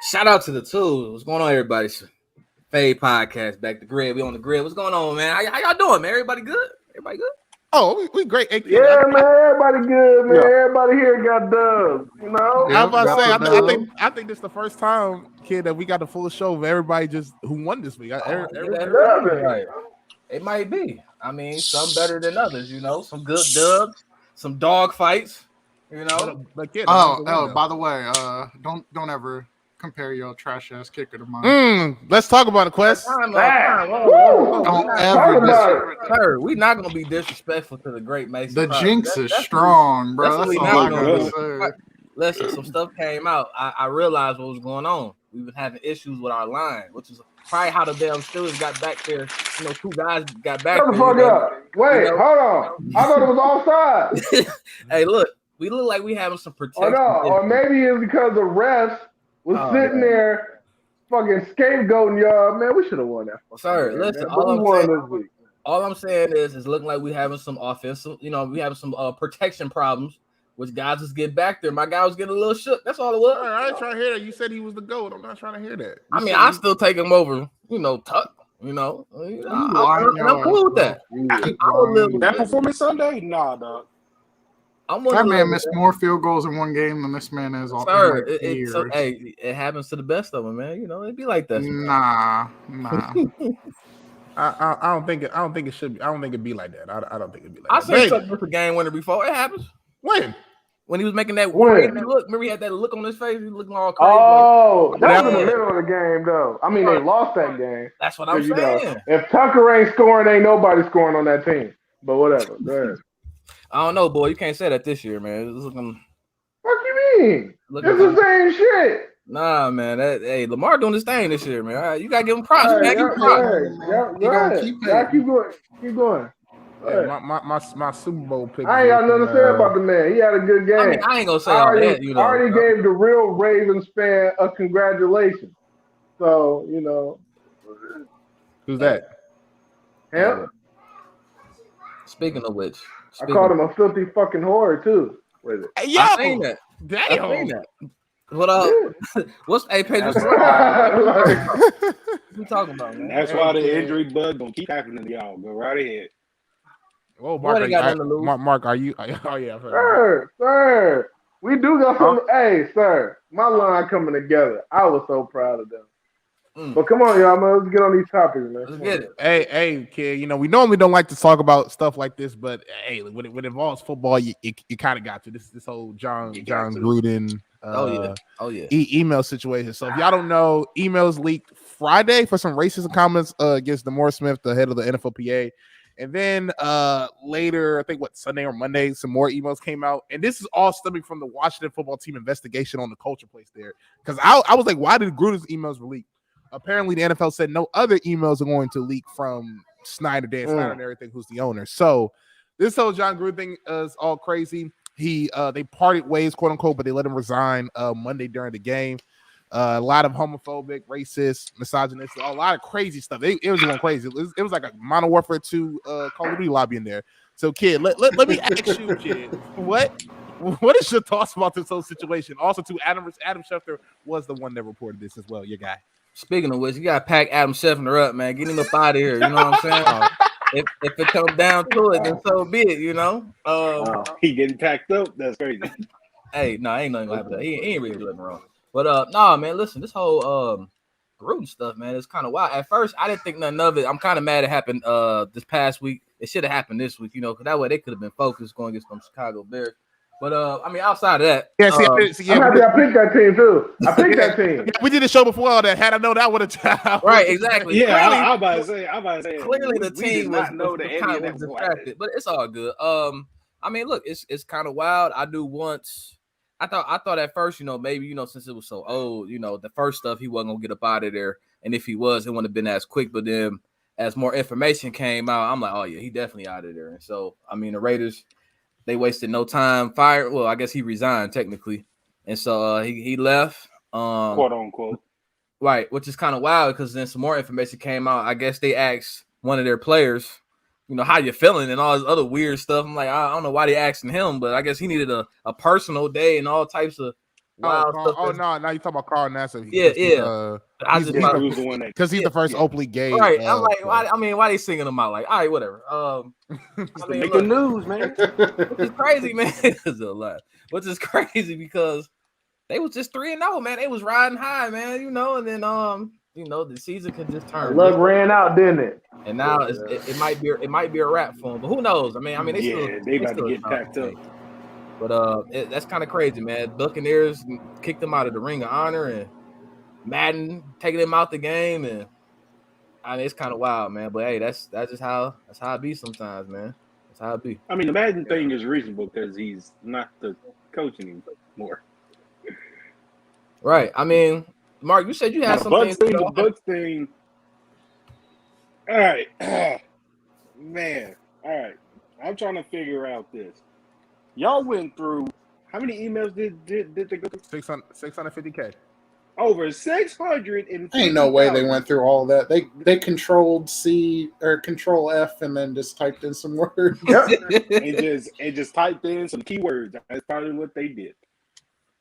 Shout out to the two. What's going on, everybody? Fade podcast back to grid. We on the grid. What's going on, man? How y'all doing, man? Everybody good? Everybody good? Oh, we great. Yeah, man. Everybody good, man. Yeah. Everybody here got dubs. You know. I was about to say. I think this is the first time, kid, that we got the full show of everybody just who won this week. Right. It might be. I mean, some better than others. You know, some good dubs, some dog fights. You know. But kid, by the way, don't ever compare your trash ass kicker to mine. Let's talk about it, Quest. Don't ever. Sir, we're not gonna be disrespectful to the great Mason. The jinx is strong, bro. That's all I gotta say. Listen, some stuff came out. I realized what was going on. We've been having issues with our line, which is probably how the damn Steelers got back there. You know, two guys got back there. Shut the fuck up. Wait, hold on. I thought it was offside. Hey, look, we look like we having some protection. Or maybe it's because the refs was sitting there fucking scapegoating y'all. Man, we should have won that. Well, sir, listen, all I'm saying is looking like we having some offensive, we having some protection problems, which guys just get back there. My guy was getting a little shook. That's all it was. I ain't trying to hear that. You said he was the GOAT. I'm not trying to hear that. I still take him over, Tuck. I'm cool with that. That performance Sunday? Nah, dog. That man missed more field goals in one game than this man has all years. It happens to the best of them, man. It'd be like that. Nah. I don't think it should be. I don't think it'd be like that. I don't think it'd be like that. I seen something with a game winner before. It happens. When he was making that crazy look. Remember he had that look on his face. He was looking all crazy. Oh, that was in the middle of the game, though. I mean, they lost that game. That's what I'm saying. If Tucker ain't scoring, ain't nobody scoring on that team. But whatever. Go ahead. I don't know, boy. You can't say that this year, man. It's looking. What you mean? It's the same shit. Nah, man. Lamar doing his thing this year, man. You gotta give him props. Give him props. Keep going. Yeah, my Super Bowl pick. I ain't got nothing to say about the man. He had a good game. I ain't gonna say all that. I already gave the real Ravens fan a congratulations. So who's that? Him. Speaking of which, I called him a filthy fucking whore too. With it. Yo, I seen that. Damn. I seen that. What's Pedro? What you talking about, man? That's why the injury bug gonna keep happening to y'all. Go right ahead. Oh, Mark, are you? Oh yeah, sir. We do got some. Hey, sir, my line coming together. I was so proud of them. But come on, y'all, man. Let's get on these topics, man. Let's get it. Hey, kid. We normally don't like to talk about stuff like this, but hey, when it involves football, you kind of got to. This whole John Gruden. Email situation. So if y'all don't know, emails leaked Friday for some racist comments against Lamar Smith, the head of the NFLPA. And then later, I think Sunday or Monday, some more emails came out. And this is all stemming from the Washington football team investigation on the culture place there. Because I was like, why did Gruden's emails leak? Apparently, the NFL said no other emails are going to leak from Snyder, Dan Snyder, and everything, who's the owner. So this whole John Gruden thing is all crazy. They parted ways, quote unquote, but they let him resign Monday during the game. A lot of homophobic, racist, misogynistic, a lot of crazy stuff. It was going crazy. It was like a Modern Warfare 2 Call of Duty lobby in there. So, kid, let me ask you, kid, what is your thoughts about this whole situation? Also, too, Adam Schefter was the one that reported this as well, your guy. Speaking of which, you gotta pack Adam Schefter up, man. Get him up out of here. You know what I'm saying? If it comes down to it, then so be it. He getting packed up. That's crazy. Hey, no, ain't nothing gonna happen. He ain't really doing wrong. But nah, man. Listen, this whole Gruden stuff, man, it's kind of wild. At first, I didn't think nothing of it. I'm kind of mad it happened this past week. It should have happened this week, because that way they could have been focused going against them Chicago Bears. But outside of that, I'm happy I picked that team too. I picked that team. We did a show before all that. Had I known that would have right, exactly. Yeah, I'm about to say. Clearly, the team was kind of distracted, but it's all good. Look, it's kind of wild. I thought at first, maybe since it was so old, the first stuff he wasn't gonna get up out of there, and if he was, it wouldn't have been as quick. But then, as more information came out, I'm like, oh yeah, he definitely out of there. And so, the Raiders. They wasted no time. Fired. Well, I guess he resigned technically, and so he left. Quote unquote. Right, which is kind of wild because then some more information came out. I guess they asked one of their players, how you feeling and all this other weird stuff. I'm like, I don't know why they asking him, but I guess he needed a personal day and all types of wild stuff. No, now you talking about Carl Nassib. Yeah. I just was the one that because he's the first openly gay. Right. I'm like, why they singing them out? Like, all right, whatever. making news, man. Which is crazy, man. It's a lot. Which is crazy because they was just 3-0, man. They was riding high, man. And then the season could just turn. Luck ran out, didn't it? And now it might be a wrap for them, but who knows? I mean, they about to get packed up. But that's kind of crazy, man. Buccaneers kicked them out of the Ring of Honor, and Madden taking them out the game, and I mean it's kind of wild, man. But hey, that's just how it be sometimes, man. That's how it be. I mean, the Madden thing is reasonable because he's not the coach anymore. Right. I mean, Mark, you said you had something. The Bucs thing. All right, man. All right, I'm trying to figure out this. Y'all went through how many emails did they go through? 650K. Over 600. Ain't no way they went through all that. They controlled C or control F and then just typed in some words. and just typed in some keywords. That's probably what they did.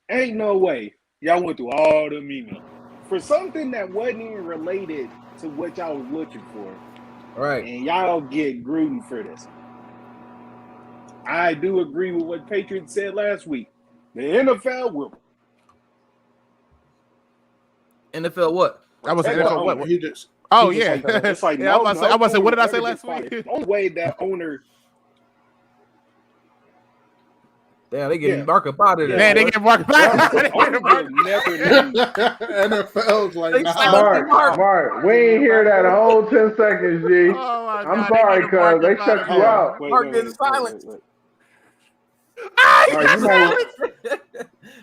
Ain't no way y'all went through all them emails for something that wasn't even related to what y'all was looking for. Right. And y'all get Gruden for this. I do agree with what Patriots said last week. The NFL will. NFL what? That was NFL what? He just. Oh yeah. It's like I was about to say, what did I say last week? The only way that owner. Damn, they getting Mark up out of there. Man, they get Mark out. NFL's like, Mark, we ain't hear that a whole 10 seconds, G. I'm sorry, cuz they shut you out. Mark getting silent.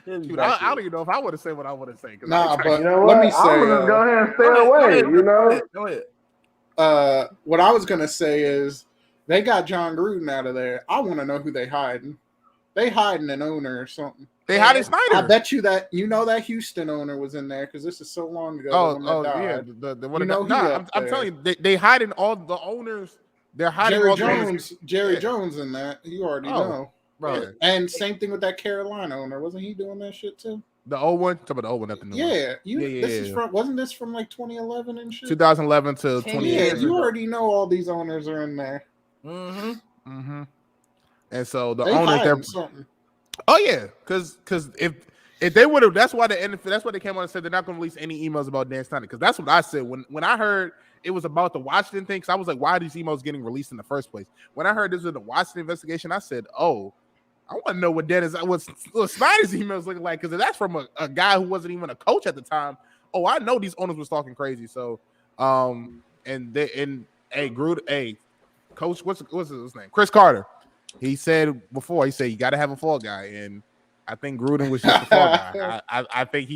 Dude, I don't even know if I want to say what I want to say. Nah, but let me say, I'm just go ahead and stay away. Go ahead. What I was gonna say is they got John Gruden out of there. I want to know who they hiding. They hiding an owner or something. They hiding Snyder. I bet you that that Houston owner was in there because this is so long ago. Yeah, the one I'm telling you, they hiding all the owners. They're hiding Jerry Jones in that. You already know. Bro. Yeah. And same thing with that Carolina owner. Wasn't he doing that shit too? The old one? Talk about the old one, not the new one. This is from, wasn't this from like 2011 and shit? 2011 to 2018. Yeah, you already know all these owners are in there. Mm-hmm. And so the they owners, something. Oh yeah, because if they would have, that's why the NFL, that's why they came out and said they're not going to release any emails about Dan Snyder. Because that's what I said when I heard it was about the Washington thing. Because I was like, why are these emails getting released in the first place? When I heard this was the Washington investigation, I said, oh, I want to know what Snyder's emails looking like, because that's from a guy who wasn't even a coach at the time. Oh, I know these owners was talking crazy. So, coach, what's his name? Chris Carter. He said before, you got to have a fall guy, and I think Gruden was just the fall guy. I think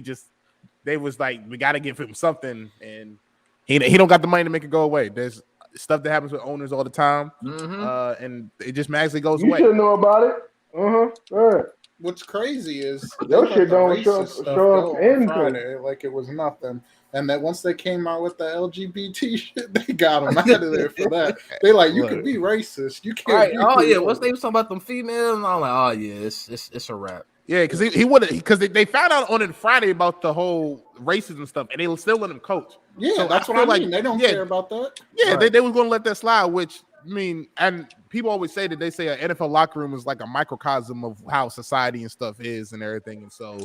they was like, we got to give him something, and he don't got the money to make it go away. There's stuff that happens with owners all the time, and it just magically goes away. You should know about it. Right. What's crazy is your shit don't show up in Friday like it was nothing, and that once they came out with the LGBT shit, they got them out of there for that. They like, you can be racist, you can't. Once they was talking about them females, and I'm like, oh yeah, it's a wrap. Yeah, because he would because they found out on it Friday about the whole racism stuff, and they were still let him coach. Yeah, so that's what I mean. They don't care about that. Yeah, right. they was going to let that slide, which I mean, and people always say that they say an NFL locker room is like a microcosm of how society and stuff is and everything. And so,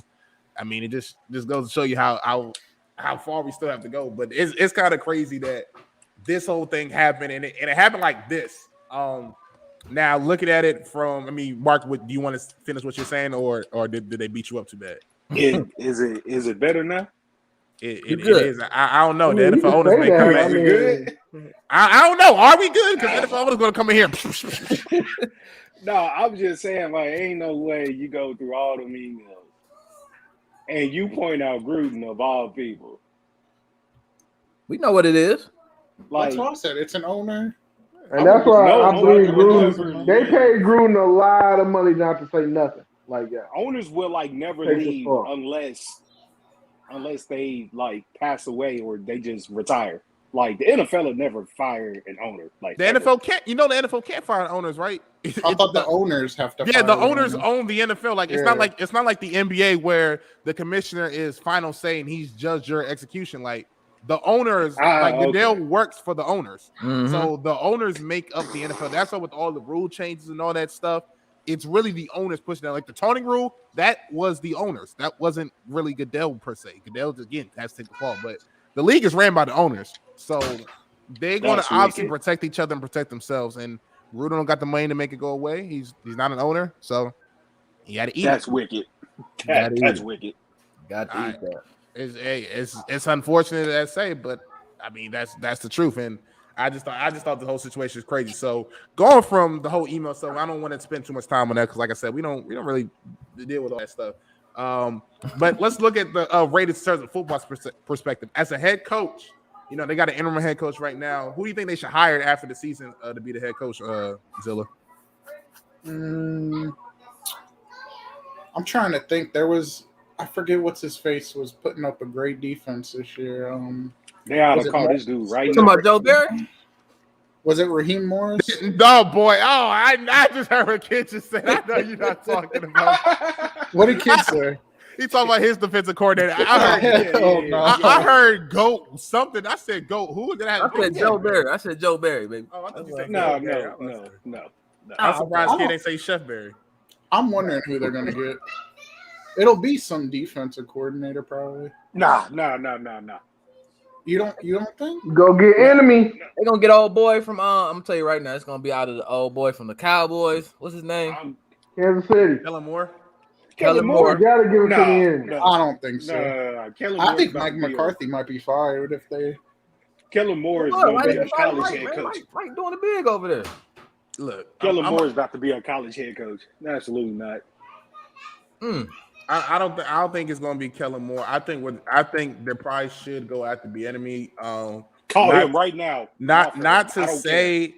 I mean, it just goes to show you how far we still have to go. But it's kind of crazy that this whole thing happened, and it happened like this. Now looking at it from, I mean, Mark, do you want to finish what you're saying, or did they beat you up too bad? Is it better now? It is. I don't know. The NFL owners may come in. Good. I don't know. Are we good? Because NFL owners going to come in here. No, I'm just saying, like, ain't no way you go through all them emails and you point out Gruden of all people. We know what it is. Like, that's what I said. It's an owner. And that's why I believe Gruden. They paid Gruden a lot of money not to say nothing like that. Owners will like never leave unless they like pass away or they just retire. Like the NFL will never fire an owner. Like the NFL can't. The NFL can't fire owners, right? I thought the owners have to. Yeah, the owners own the NFL. Like it's not like the NBA where the commissioner is final say and he's judge your execution. Like the owners, Goodell works for the owners, so the owners make up the NFL. That's why with all the rule changes and all that stuff, it's really the owners pushing that. Like the toning rule, that was the owners. That wasn't really Goodell per se. Goodell again has to take the fall, but the league is ran by the owners, so they're going to obviously protect each other and protect themselves. And Gruden don't got the money to make it go away. He's not an owner, so he got to eat. That's wicked. That's wicked. Got to eat that. It's unfortunate to say, but I mean that's the truth. And I just thought the whole situation is crazy. So going from the whole email stuff, I don't want to spend too much time on that because, like I said, we don't really deal with all that stuff. But let's look at the rated in terms of football perspective. As a head coach, they got an interim head coach right now. Who do you think they should hire after the season to be the head coach, Zilla? I'm trying to think. I forget what's his face was putting up a great defense this year. They ought to call this dude right now. Talking about Joe Barry? Was it Raheem Morris? No, boy. Oh, I just heard a kid just say. I know you're not talking about. What did kid say? He talking about his defensive coordinator. I heard GOAT something. I said GOAT. Who did I have? I said Joe Barry. I said Joe Barry, baby. Oh, I thought you said No. I'm surprised kid ain't say Chef Barry. I'm wondering who they're gonna get. It'll be some defensive coordinator probably. Nah. You don't think? Go get enemy. They're gonna get old boy from I'm gonna tell you right now, it's gonna be out of the old boy from the Cowboys. What's his name? Kansas City. Kellen Moore. Kellen Moore. You gotta give it to the end. No. I don't think so. I think Mike McCarthy might be fired if they. Kellen Moore is going to be a college head coach. Mike doing the big over there. Look, Kellen Moore is about to be a college head coach. Absolutely not. I don't think it's going to be Kellen Moore. I think they probably should go after the enemy. Call him right now. Not to say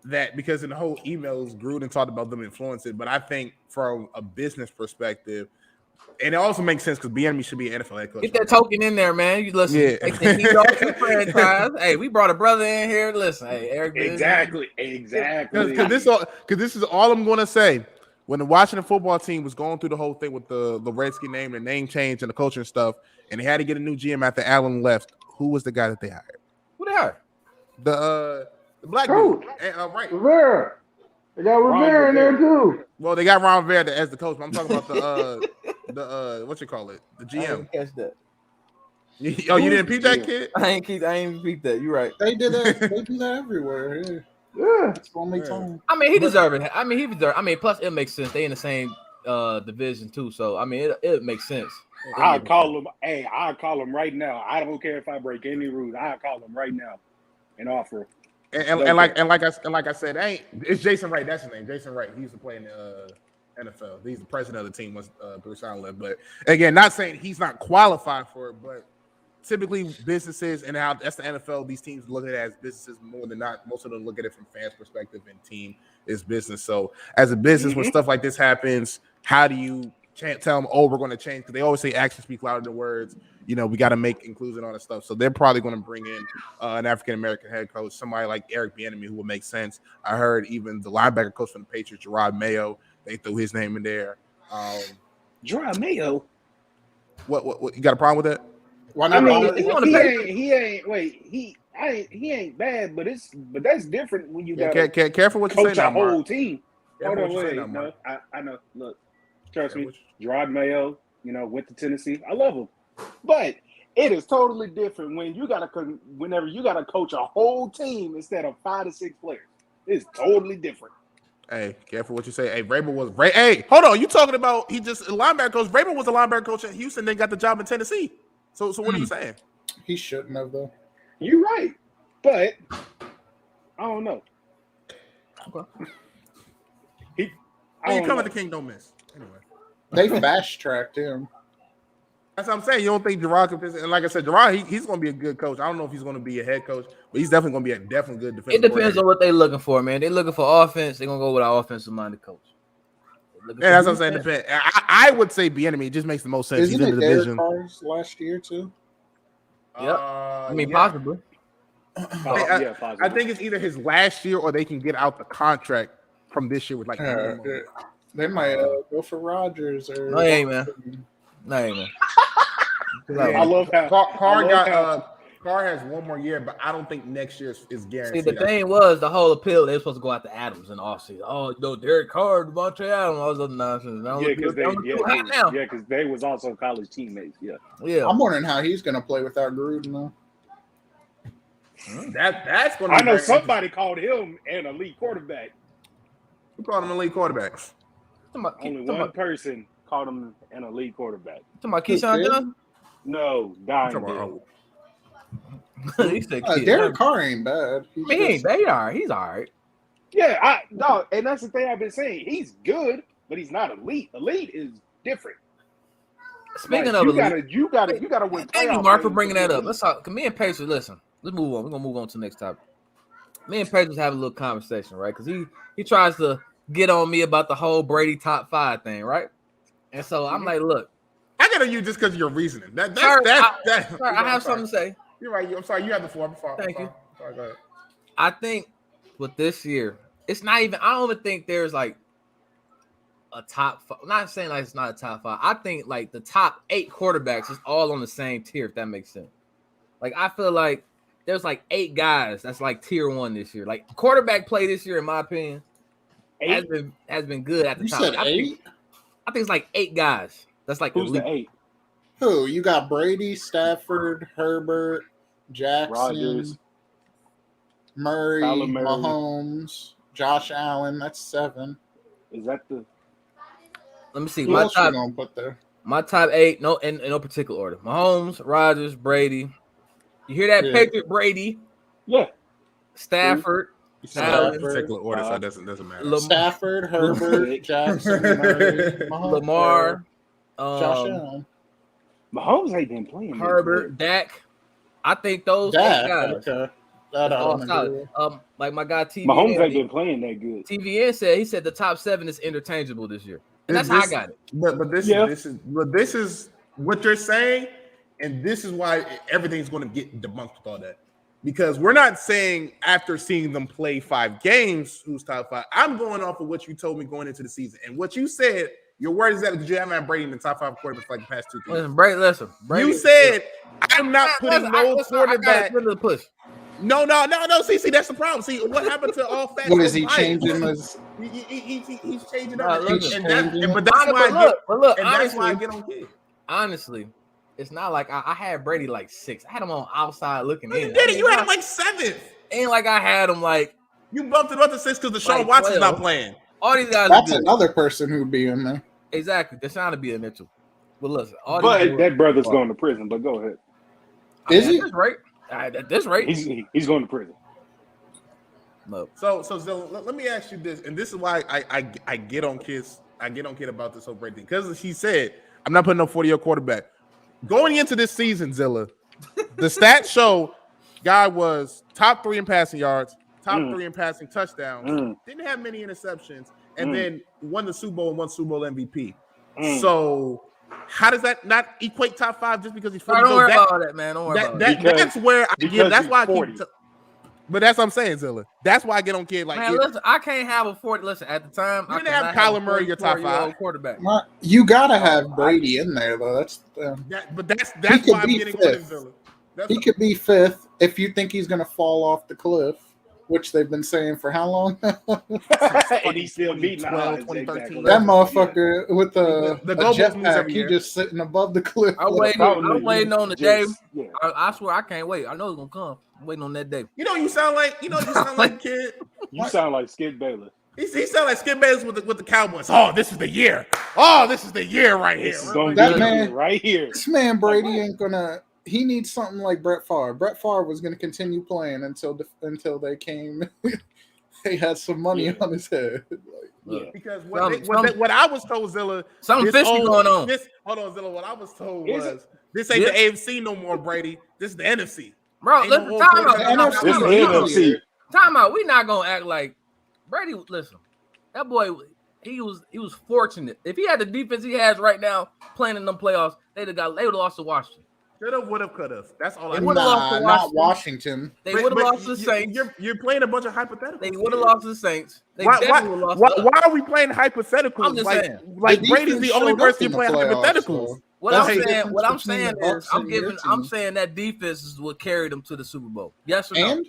that because in the whole emails, Gruden talked about them influencing, but I think from a business perspective, and it also makes sense because Bieniemy should be an NFL head coach. Get that token in there, man. You listen. Yeah. He's all franchise. Hey, we brought a brother in here. Listen, hey, Eric. Exactly. Because this is all I'm going to say. When the Washington football team was going through the whole thing with the Redskin name, the name change, and the culture and stuff, and they had to get a new GM after Allen left, who was the guy that they hired? Who they hired? The black dude. Right. Rivera. They got Rivera in there too. Well, they got Ron Rivera as the coach, but I'm talking about the what you call it, the GM. I didn't catch that. You didn't peep that, kid? I ain't peep that. You're right. They did that. They do that everywhere. Yeah. That's the only time. I mean, he deserved it. I mean, plus it makes sense. They in the same division too, so I mean, it makes sense. I'll call him. Hey, I'll call him right now. I don't care if I break any rules. I'll call him right now and offer. And like I said, it's Jason Wright. That's his name, Jason Wright. He used to play in the NFL. He's the president of the team once Bruce Allen left. But again, not saying he's not qualified for it, but typically businesses and how that's the NFL. These teams look at it as businesses more than not. Most of them look at it from fans' perspective, and team is business. So as a business, when stuff like this happens, how do you tell them, oh, we're going to change? Because they always say actions speak louder than words. We got to make inclusion and all that stuff. So they're probably going to bring in an African-American head coach, somebody like Eric Bieniemy, who will make sense. I heard even the linebacker coach from the Patriots, Gerard Mayo, they threw his name in there. Gerard Mayo? What? You got a problem with that? Well, I mean, he ain't bad, but that's different when you got careful what you say now, coach a whole team. Hold on, wait, no, I know. Look, trust me, Gerard Mayo, went to Tennessee. I love him, but it is totally different when whenever you got to coach a whole team instead of 5 to 6 players. It's totally different. Hey, careful what you say. Hey, Vrabel was Hey, hold on. You talking about he just a linebacker coach? Vrabel was a linebacker coach in Houston. Then got the job in Tennessee. So what are you saying? He shouldn't have though. You're right, but I don't know. You come at the king, don't miss. Anyway, they fast tracked him. That's what I'm saying. You don't think Gerard can fit? And like I said, Gerard, he's going to be a good coach. I don't know if he's going to be a head coach, but he's definitely going to be a good defensive. It depends on what they're looking for, man. They're looking for offense. They're going to go with our offensive-minded coach. Yeah, that's what I'm saying. Depend. I would say Bieniemy. It just makes the most sense. Isn't he's in the division last year too. Yep. Possibly. I think it's either his last year or they can get out the contract from this year with like they might go for Rodgers or no, ain't man. No, ain't man. I love how Carr has one more year, but I don't think next year is guaranteed. See, the thing was the whole appeal. They were supposed to go out to Adams in the offseason. Oh, Derek Carr, Devontae Adams, all this other nonsense. Because they was also college teammates. Yeah. I'm wondering how he's going to play without Gruden though. That's going to. I know somebody called him an elite quarterback. Who called him an elite quarterback? Only one person called him an elite quarterback. Talking about Keyshawn Johnson? No, Dime. He said Derek Carr ain't bad. He ain't bad. He's all right. Yeah, and that's the thing I've been saying. He's good, but he's not elite. Elite is different. Speaking of elite, you gotta win. Thank you, Mark, for bringing that up. Let's talk. Me and Patriots, listen. Let's move on. We're gonna move on to the next topic. Me and Patriots have a little conversation, right? Because he tries to get on me about the whole Brady top 5 thing, right? And so I'm like, look, I gotta use just because of your reasoning. I have something to say. You're right. I'm sorry. You have the floor. Thank you. Sorry, go ahead. I think with this year, it's not even. I don't even think there's like a top 5. I'm not saying like it's not a top 5. I think like the top 8 quarterbacks is all on the same tier. If that makes sense. Like I feel like there's like 8 guys that's like tier 1 this year. Like quarterback play this year, in my opinion, has been good at the top. Said 8? I think it's like 8 guys. That's like who's the 8? Who? You got Brady, Stafford, Herbert, Jackson, Rodgers, Murray, Mahomes, Josh Allen. That's 7. Is that the? Let me see. Who else you gonna put there? My top 8, in no particular order. Mahomes, Rodgers, Brady. You hear that, Patriot Brady? Yeah. Stafford. Allen, particular order, so it doesn't matter. Stafford, Herbert, Jackson, Murray, Mahomes, Lamar, Josh Allen. Mahomes ain't been playing. Herbert, Dak. I think those guys. Okay. Like my guy TVN. Mahomes ain't been playing that good. TVN said the top 7 is interchangeable this year. And that's how I got it. But this is what you're saying, and this is why everything's going to get debunked with all that. Because we're not saying after seeing them play 5 games who's top 5. I'm going off of what you told me going into the season. And what you said, your word is that because you haven't had Brady in the top 5 quarterbacks like the past 2 games. Listen, Brady. You said I'm not putting no quarterback. Push. No. See, that's the problem. See, what happened to all facts? What is he changing? He's changing up. That's why I get on kid. Honestly, it's not like I had Brady like 6. I had him on outside looking in. You did it. You had him like 7th. Ain't like I had him like you bumped it up to 6 because Deshaun Watson's not playing. All these guys. That's another person who'd be in there. Exactly. They're trying to be a Mitchell. But listen, that brother's going to prison. But go ahead. Is he? At this rate, he's going to prison. No. So let me ask you this, and this is why I get on kids. I get on kid about this whole Brady thing because he said I'm not putting no 40-year quarterback. Going into this season, Zilla, the stats show guy was top 3 in passing yards, top 3 in passing touchdowns, didn't have many interceptions, and then won the Super Bowl and won Super Bowl MVP. So how does that not equate top 5 just because he's 40? Don't worry about all that, man. Don't worry about that. That's where I get. That's why I keep. But that's what I'm saying, Zilla. That's why I get on kid like. Man, listen, I can't have a 40. Listen, at the time, you didn't have Kyler Murray your top 5 quarterback. You gotta have Brady in there though. That's why I'm getting on Zilla. He could be 5th if you think he's gonna fall off the cliff, which they've been saying for how long? And he's still beating 2013. That motherfucker with the jetpack, he just sitting above the cliff. I'm waiting on the day. Yeah. I swear I can't wait. I know it's gonna come. I'm waiting on that day. You sound like kid. You sound like Skip Bayless. He sound like Skip Bayless with the Cowboys. Oh, this is the year. Oh, this is the year right here. That man right here. This man Brady ain't gonna. He needs something like Brett Favre. Brett Favre was going to continue playing until they came. They had some money on his head. Because what I was told, Zilla, something fishy going on. Hold on, Zilla. What I was told was this ain't the AFC no more, Brady. This is the NFC. Bro, listen, time out. This is the NFC. Time out. We're not gonna act like Brady. Listen, that boy. He was fortunate. If he had the defense he has right now, playing in them playoffs, they would have lost to Washington. Should have, would have, could have. That's all. They I would have lost to not Washington. They would have lost to the Saints. You're playing a bunch of hypotheticals. They would have lost to the Saints. They why are we playing hypotheticals? I'm just saying. Like Brady's the only person you're playing hypotheticals. What I'm saying is, I'm saying that defense is what carried them to the Super Bowl. Yes or no?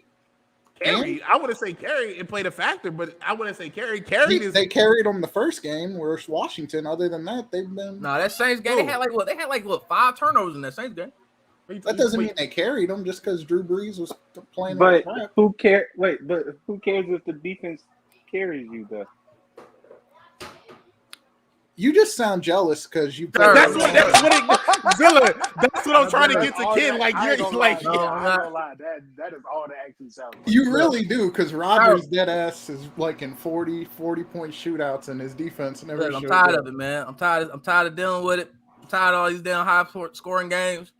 Carry, I wouldn't say carry and played a factor, but I wouldn't say carry. They carried them the first game, whereas Washington, other than that, they've been. No, that Saints game, they had like 5 turnovers in that Saints game. That doesn't mean they carried them just because Drew Brees was playing. But who cares? Wait, but who cares if the defense carries you though? You just sound jealous because you. That's what Zilla. That's what I'm trying to get to kid. Like you're like. No, I'm not gonna lie. That is all that actually sounds. You really do, because Rodgers' dead ass is like in 40-point shootouts, and his defense never. I'm tired of it, man. I'm tired of dealing with it. I'm tired of all these damn high scoring games.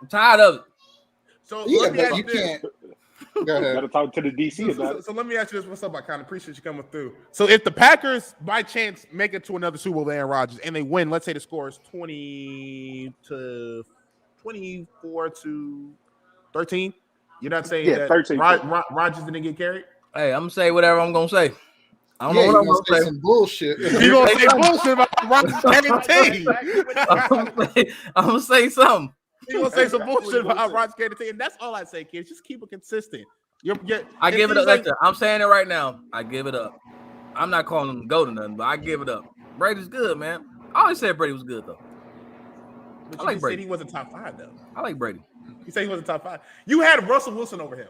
I'm tired of it. So yeah, but you can't. Go ahead. Gotta talk to the DC about it. So let me ask you this: what's up? I kind of appreciate you coming through. So if the Packers by chance make it to another Super Bowl with Aaron Rodgers and they win, let's say the score is 24-13. You're not saying that 13. Rodgers didn't get carried? Hey, I'm gonna say whatever I'm gonna say. I don't know what I'm gonna say. Some bullshit. You gonna say bullshit about Rodgers carrying the team? I'm gonna say something. You gonna say some bullshit about Rodgers carrying the team? That's all I say, kids. Just keep it consistent. I give it up. I'm saying it right now. I give it up. I'm not calling him to go to nothing, but I give it up. Brady's good, man. I always said Brady was good though. But I like Brady. Said he wasn't top 5 though. I like Brady. You say he wasn't top 5. You had Russell Wilson over him.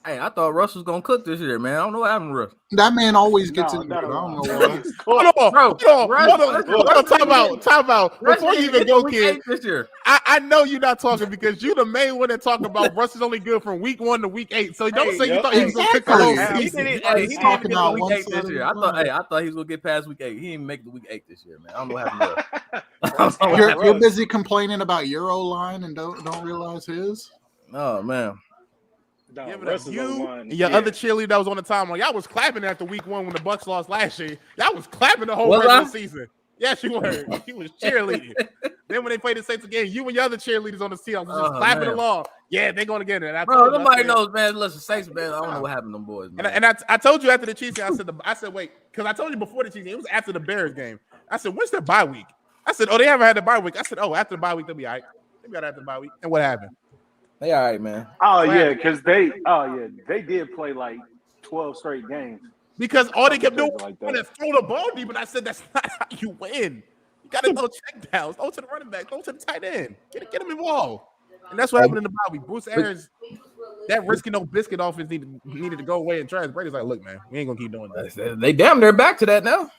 Hey, I thought Russ was gonna cook this year, man. I don't know what happened to Russ. That man always gets in there. I don't know why. Hold on. Talk about. Before you even go, kid. This year. I know you're not talking because you're the main one that talk about Russ is only good from week 1 to week 8. So don't say you thought he was gonna pick the whole season. He's talking about week 8 this year. I thought he was gonna get past week 8. He didn't make the week 8 this year, man. I don't know what happened to Russ. You're busy complaining about your O-line and don't realize his. Oh man. No, Give it up. You and your other cheerleader that was on the timeline. Y'all was clapping after week 1 when the Bucks lost last year. Y'all was clapping the whole regular season. Yes, you were. You was cheerleading. Then when they played the Saints again, you and your other cheerleaders on the field was just clapping along. Yeah, they're going to get it. Bro, nobody knows, man. Listen, Saints, man. I don't know what happened to them boys, man. And I told you after the Chiefs game, I said, wait, because I told you before the Chiefs game, it was after the Bears game. I said, when's their bye week? I said, they haven't had the bye week. I said, after the bye week, they'll be all right. They got after the bye week. And what happened? They all right, man. Oh yeah, because they did play like 12 straight games. Because all they kept doing was throw the ball deep, and I said that's not how you win. You got to throw check downs, throw to the running back, throw to the tight end, get them involved, and that's what happened in the bye week. Bruce Arians, that risky no biscuit offense needed to go away, and Travis Brady's like, look, man, we ain't gonna keep doing that. They damn near back to that now.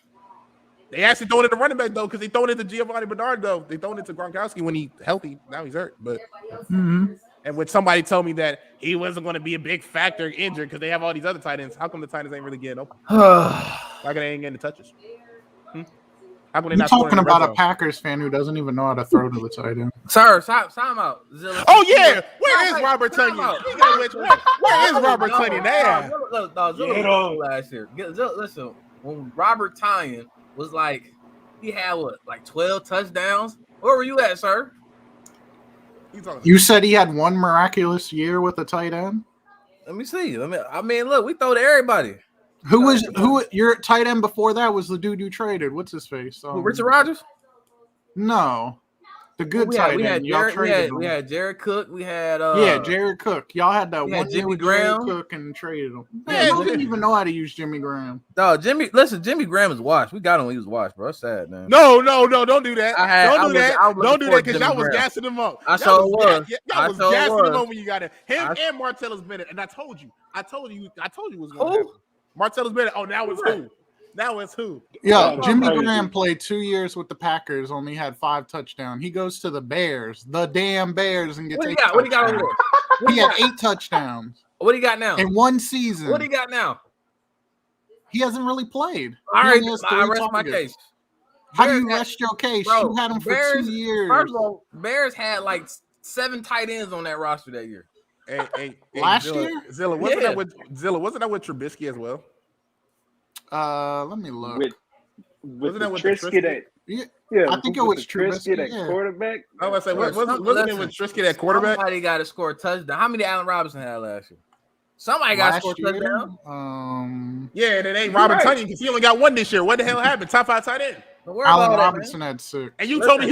They actually throwing it to running back though, because they throwing it to Giovanni Bernard though. They throwing it to Gronkowski when he's healthy. Now he's hurt, but. Mm-hmm. And when somebody told me that he wasn't going to be a big factor injured because they have all these other tight ends, how come the tight ends ain't really getting open? Why they ain't getting the touches? How come they You're talking about a Packers fan who doesn't even know how to throw to the tight end. Sir, time out. Zilla. Oh yeah, where is Robert Tonyan? Where is Robert Tonyan now? Last year. Listen, when Robert Tonyan was like, he had 12 touchdowns. Where were you at, sir? You said he had one miraculous year with a tight end? Let me see. I mean, look, we throw to everybody. Who your tight end before that was the dude you traded? What's his face? Richard Rodgers? No. The good tight end. We had Jared Cook. We had Jared Cook. Y'all had that one Jimmy Graham. Cook and traded him. Yeah, you didn't even know how to use Jimmy Graham. No, Jimmy Graham is washed. We got him when he was washed, bro. That's sad, man. No, don't do that. Don't do that because y'all was gassing him up. I sure was. Y'all was gassing him up when you got him. Him and Martellus Bennett. And I told you it was going to happen. Martellus Bennett. Oh, now it's who? Now it's who? Yeah, Jimmy Graham played 2 years with the Packers, only had 5 touchdowns. He goes to the Bears, the damn Bears, and gets 8 touchdowns. What he got over there? He had 8 touchdowns. What he got now? In one season. What he got now? He hasn't really played. All right, I rest my case. How do you rest your case? Bro, you had him for 2 years. First of all, Bears had like 7 tight ends on that roster that year. Hey, last year? Zilla, wasn't that with Trubisky as well? Let me look. With Trubisky Yeah, I think it was Trubisky Trubisky. at quarterback. I was say, wasn't it with Trubisky at quarterback? Somebody got to score a touchdown. How many Allen Robinson had last year? Somebody got to score a touchdown. Yeah, and it ain't Robert Tonyan because he only got one this year. What the hell happened? Top 5 tight end. Allen Robinson had 6. And you told me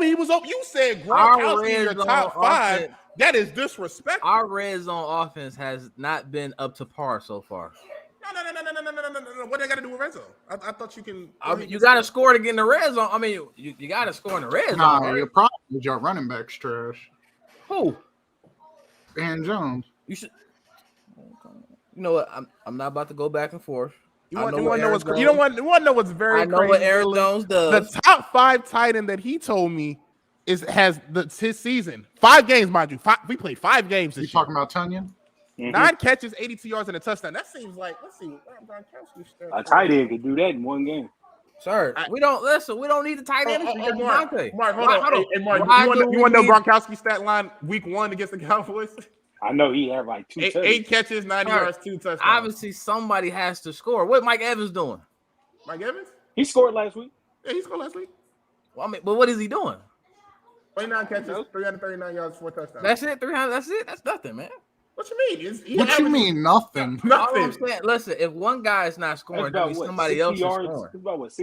he was up. You said Gronkowski in your top 5. That is disrespectful. Our red zone offense has not been up to par so far. No. What do I got to do with red zone? I thought you can. You got to score to get in the red zone. I mean, you got to score in the red zone. Nah, your problem is your running back's trash. Who? Aaron Jones. You should. You know what? I'm not about to go back and forth. You want to know what's very crazy? I know what Aaron Jones does. The top 5 tight end that he told me has his season 5 games, mind you. We played 5 games this year. You talking about Tonyan? 9 catches, 82 yards, and a touchdown. That seems like, let's see. A tight end could do that in one game. Sir, we don't need the tight end. Mark, hold on. Hey, Mark, you want to know Gronkowski's stat line week 1 against the Cowboys? I know he had like 2 8 catches, 90 yards, 2 touchdowns. Obviously, somebody has to score. What Mike Evans doing? Mike Evans? He scored last week. Yeah, he scored last week. Well, I mean, but what is he doing? 29 catches, 339 yards, 4 touchdowns. That's it. 300. That's it. That's nothing, man. What you mean? What you mean nothing? All I'm saying, listen, if one guy is not scoring, that means somebody else is scoring.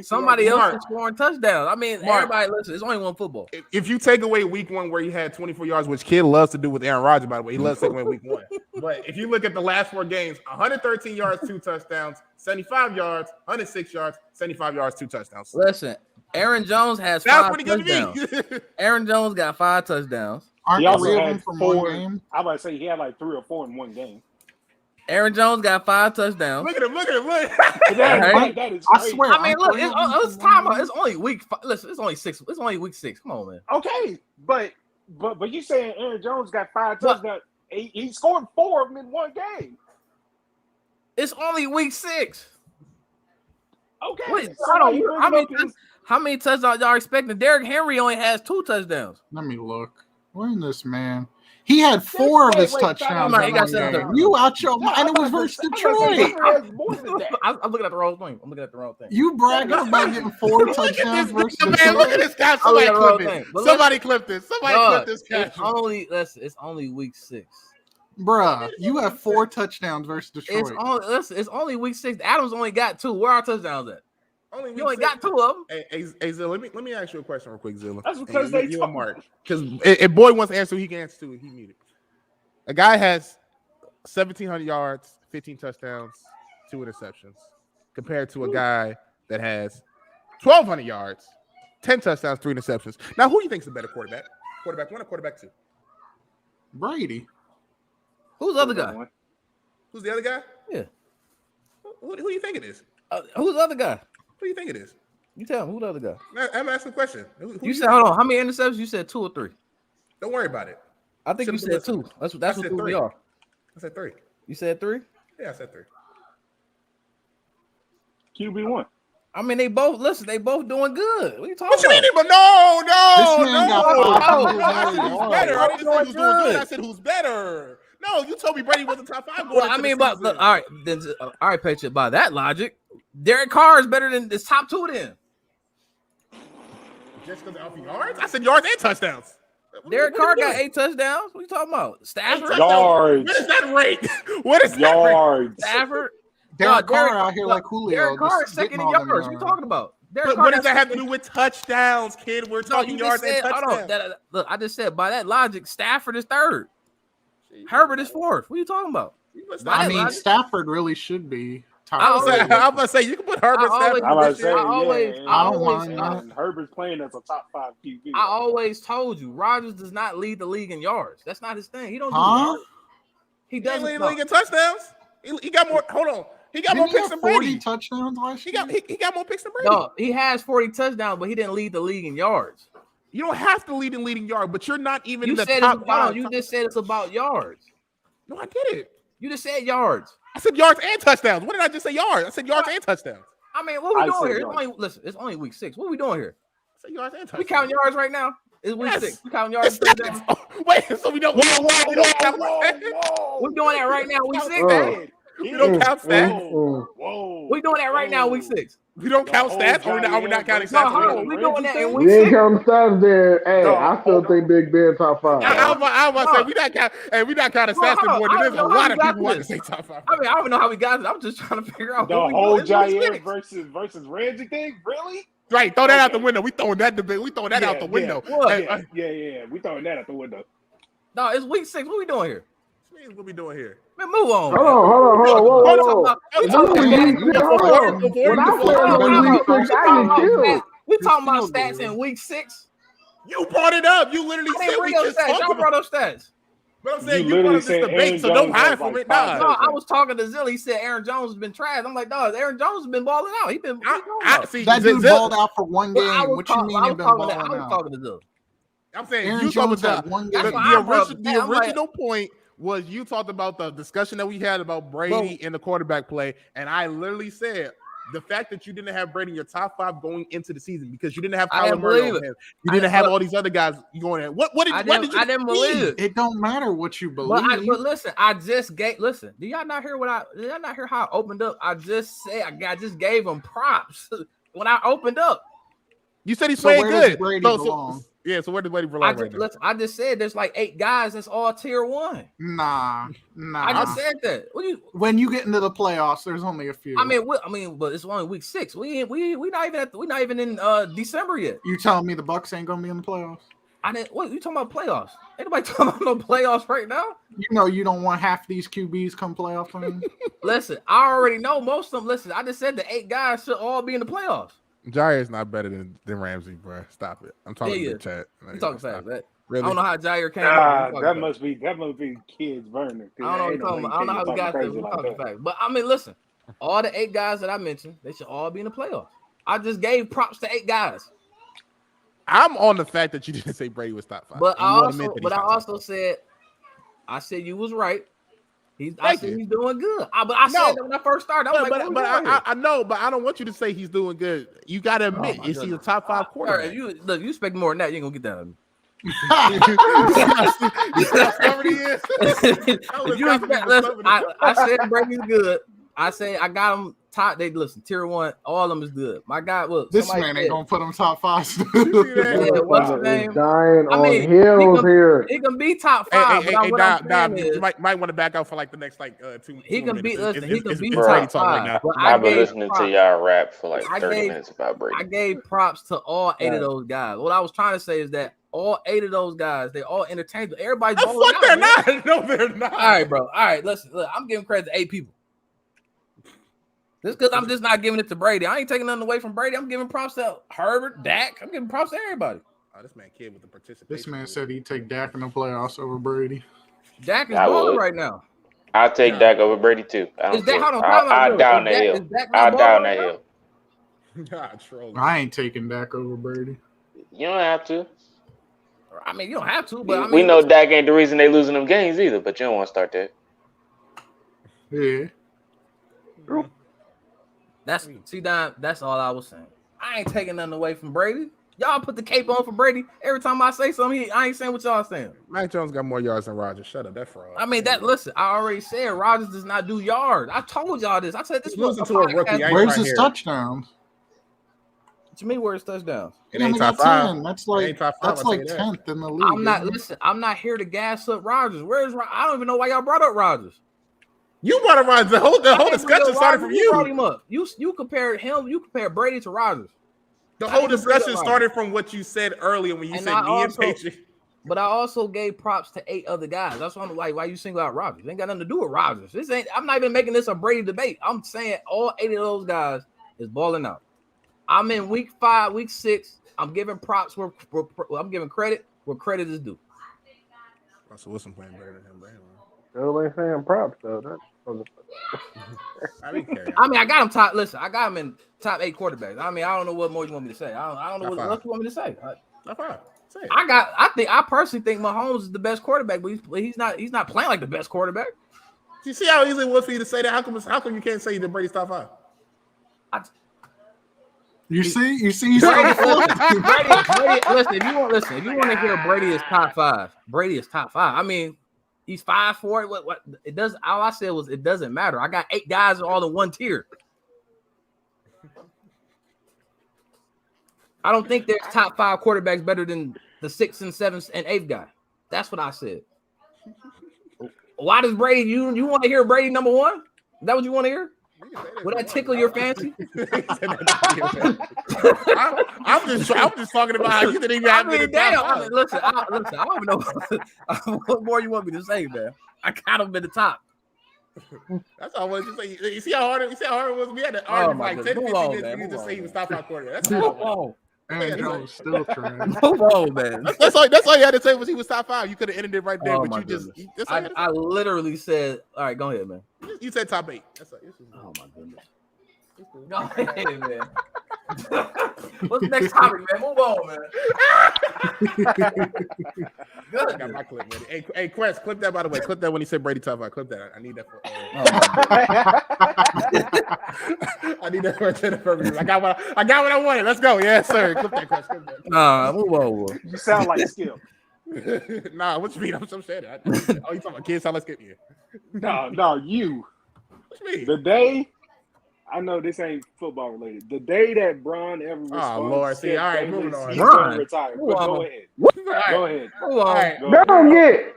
Somebody else is scoring touchdowns. I mean, everybody, listen, it's only one football. If you take away week 1 where he had 24 yards, which Kid loves to do with Aaron Rodgers, by the way, he loves to take away week 1. But if you look at the last 4 games, 113 yards, 2 touchdowns, 75 yards, 106 yards, 75 yards, 2 touchdowns. Listen, Aaron Jones has 5 touchdowns. Aaron Jones got 5 touchdowns. He also had 4. I'm about to say he had like 3 or 4 in one game. Aaron Jones got 5 touchdowns. Look at him. That is I crazy. swear. I mean, look, it's time out. It's only week 5. Listen, it's only 6. It's only week 6. Come on, man. Okay, but you saying Aaron Jones got 5 touchdowns? He scored 4 of them in one game. It's only week 6. Okay. Wait, how many touchdowns y'all expecting? Derrick Henry only has 2 touchdowns. Let me look. Where is this man? He had 4 of his touchdowns. You out your mind? And it was versus Detroit. I'm looking at the wrong thing. You bragging about getting 4 touchdowns versus Detroit? Look at this guy. Somebody clip this. Somebody clip this. It's only week 6. Bruh, you have 4 touchdowns versus Detroit. It's only week 6. Adams only got 2. Where are our touchdowns at? You only got 2 of them. Hey Zilla, let me ask you a question real quick, Zilla. That's because you and Mark. Because if Boy wants to answer, he can answer too. He muted. A guy has 1,700 yards, 15 touchdowns, 2 interceptions, compared to a guy that has 1,200 yards, 10 touchdowns, 3 interceptions. Now, who do you think is the better quarterback? Quarterback 1 or quarterback 2? Brady. Who's the other guy? Who's the other guy? Yeah. Who do you think it is? Who's the other guy? Who do you think it is? You tell me. Who the other guy? I'm asking a question. You said, hold on. How many interceptions? You said 2 or 3. Don't worry about it. I think you said 2. That's what 3 are. I said 3. You said 3? Yeah, I said 3. QB1. I mean, they both doing good. What are you talking about? What you mean? No. Who's better? I didn't say who's doing good. I said who's better. No, you told me Brady was the top 5. Well, I mean, but all right, then, all right, Patriot. By that logic, Derek Carr is better than this top 2 then. Just because of yards? I said yards and touchdowns. Derek Carr got 8 touchdowns. What are you talking about? Stafford? Yards. What is that rate? What is yards? That rate? Stafford? Derek Carr out here like Julio. Derek Carr is second in yards. What are you talking about? But what does that have to do with touchdowns, kid? We're talking yards and touchdowns. Look, I just said by that logic, Stafford is 3rd. Herbert is 4th. What are you talking about? I mean, Stafford really should be top. I was about to say you can put Herbert. I don't mind. Herbert's playing as a top 5 QB. I always told you, Rodgers does not lead the league in yards. That's not his thing. He don't do yards. He doesn't lead the league in touchdowns. He got more. Hold on. He got more picks than Brady. 40 touchdowns last year. He got more picks than Brady. No, he has 40 touchdowns, but he didn't lead the league in yards. You don't have to lead in leading yard, but you're not even in the said top 5. You just said it's about yards. No, I did it. You just said yards. I said yards and touchdowns. What did I just say? Yards. I said yards and touchdowns. I mean, what are we doing here? It's only week 6. What are we doing here? I said yards and touchdowns. We counting yards right now? It's week 6. We counting yards. Wait, so we don't. We're doing that right now. Week 6. We don't count stats. Whoa. We doing that right now, week 6. We don't count stats. Are we not counting No, stats? hold on. We doing that in week We 6. ain't counting stats there. Hey, I still think Big Ben top 5. I was about to say we not counting. Hey, we not counting stats anymore. There's a lot of people want to say top 5. I mean, I don't even know how we got it. I'm just trying to figure out the whole Jair versus Reggie thing. Really? Right, throw that out the window. We throwing that debate. We throwing that out the window. Yeah, we throwing that out the window. No, it's week 6. What we doing here? What we doing here? Man, move on. Hold on. Whoa. We talking about stats in week 6. You brought it up. You literally said we just talked Y'all brought up stats. But I'm saying you brought up this debate, so don't hide from it. No, I was talking to Zilly. He said Aaron Jones has been trash. I'm like, dog, Aaron Jones has been balling out. He been that dude balled out for one game. What you mean he been balling out? I was talking to Zilly. I'm saying Aaron you Jones talking about one game. the original point was you talked about the discussion that we had about Brady and the quarterback play, and I literally said the fact that you didn't have Brady in your top 5 going into the season because you didn't have Kyler Murray on him. You didn't have all these other guys going in. What did you? I didn't believe it. Don't matter what you believe. But listen, I just gave. Listen, did y'all not hear Did y'all not hear how I opened up? I just said I just gave him props when I opened up. You said he's playing good. So where did Brady belong right now? I just said there's like 8 guys that's all tier 1. Nah. I just said that. When you get into the playoffs, there's only a few. I mean, but it's only week 6. We not even in December yet. You telling me the Bucks ain't gonna be in the playoffs? What you talking about playoffs? Ain't nobody talking about no playoffs right now. You know you don't want half these QBs come playoff time. Listen, I already know most of them. Listen, I just said the 8 guys should all be in the playoffs. Jair is not better than Ramsey, bro. Stop it. I'm talking to the chat. You talking fast, man. Really? I don't know how Jair came out. That must be kids burning. I don't know how we got this. But I mean, listen, all the 8 guys that I mentioned, they should all be in the playoffs. I just gave props to 8 guys. I'm on the fact that you didn't say Brady was top 5. But I also said you was right. I said he's doing good. But I said that when I first started. I know, but I don't want you to say he's doing good. You got to admit, is he a top 5 quarterback? You expect more than that, you ain't gonna get that out of me. I said Brady's good. I say I got him top. They listen, tier 1. All of them is good. My guy, look, this man ain't gonna put him top 5. What's his name? Dying on heels here. He can be top 5. You might want to back out for like the next 2. He can be. Listen, he can be top 5. I've been listening to y'all rap for like 30 minutes about Brady. I gave props to all 8 of those guys. What I was trying to say is that all 8 of those guys, they all interchangeable. Everybody's balling out. They're not. No, they're not. All right, bro. All right, listen. Look, I'm giving credit to 8 people. Just because I'm just not giving it to Brady. I ain't taking nothing away from Brady. I'm giving props to Herbert, Dak. I'm giving props to everybody. Oh, this man kid with the participation. This man said he'd take Dak in the playoffs over Brady. Dak is balling right now. I'll take Dak over Brady too. I down that hill. I down that hill. I ain't taking Dak over Brady. You don't have to. I mean, you don't have to, but we know Dak ain't the reason they losing them games either. But you don't want to start that. Yeah. That's all I was saying. I ain't taking nothing away from Brady. Y'all put the cape on for Brady. Every time I say something, I ain't saying what y'all saying. Mac Jones got more yards than Rodgers. Shut up, that fraud. I mean, listen, I already said Rodgers does not do yards. I told y'all this. I said this was losing to a rookie. Where's his touchdowns? What you mean, where's touchdowns? It ain't top 5. That's like 10th in the league. I'm not here to gas up Rodgers. I don't even know why y'all brought up Rodgers. You brought up Rodgers. The whole discussion started from you. Brought him up. You compared him. You compared Brady to Rodgers. The whole discussion started from what you said earlier when you said me and Patriot. But I also gave props to 8 other guys. That's why I'm like, why you single out Rodgers? It ain't got nothing to do with Rodgers. I'm not even making this a Brady debate. I'm saying all 8 of those guys is balling out. I'm in week 5, week 6. I'm giving props I'm giving credit where credit is due. Russell Wilson playing better than him, man. Still ain't saying props though. I mean, I got him top. Listen, I got him in top 8 quarterbacks. I mean, I don't know what more you want me to say. I don't know what else you want me to say. I personally think Mahomes is the best quarterback, but he's not playing like the best quarterback. You see how easy it was for you to say that? How come you can't say that Brady's top 5? You see. Brady, listen, if you want to hear Brady is top 5, Brady is top 5. I mean, He's 5'4". What? It does. All I said was it doesn't matter. I got 8 guys all in one tier. I don't think there's top 5 quarterbacks better than the 6th and 7th and 8th guy. That's what I said. Why does Brady? You want to hear Brady number 1? Is that what you want to hear? Would that tickle your fancy? I'm just talking about how you didn't even have me. Listen, I don't even know what more you want me to say, man. I got him in the top. That's all I wanted to say. You see how hard it was? We had to argue like 10 15 minutes to say he was top 5 quarterback. That's all. And that was still trash. Move on, man. That's all you had to say was he was top 5. You could have ended it right there, but you just. I literally said, all right, go ahead, man. You said top 8. That's all. Oh my goodness. Go ahead, man. What's the next topic, man? Move on, man. Good. I got my clip ready. Hey, Quest, clip that, by the way. Clip that when he said Brady top 5. Clip that. I need that for. I need that for Jennifer. I got what I wanted. Let's go. Yes, sir. Clip that, Quest. Clip that. Nah, move on. You sound like Skip. Nah, what you mean? I'm saying that. Oh, you talking about kids? Sound like Skip here. No, you. What you mean? The day. I know this ain't football related. The day that Bron ever responded, oh Lord, see, all right, moving on. He's going to retire. But go ahead. Go ahead. All right. Don't get.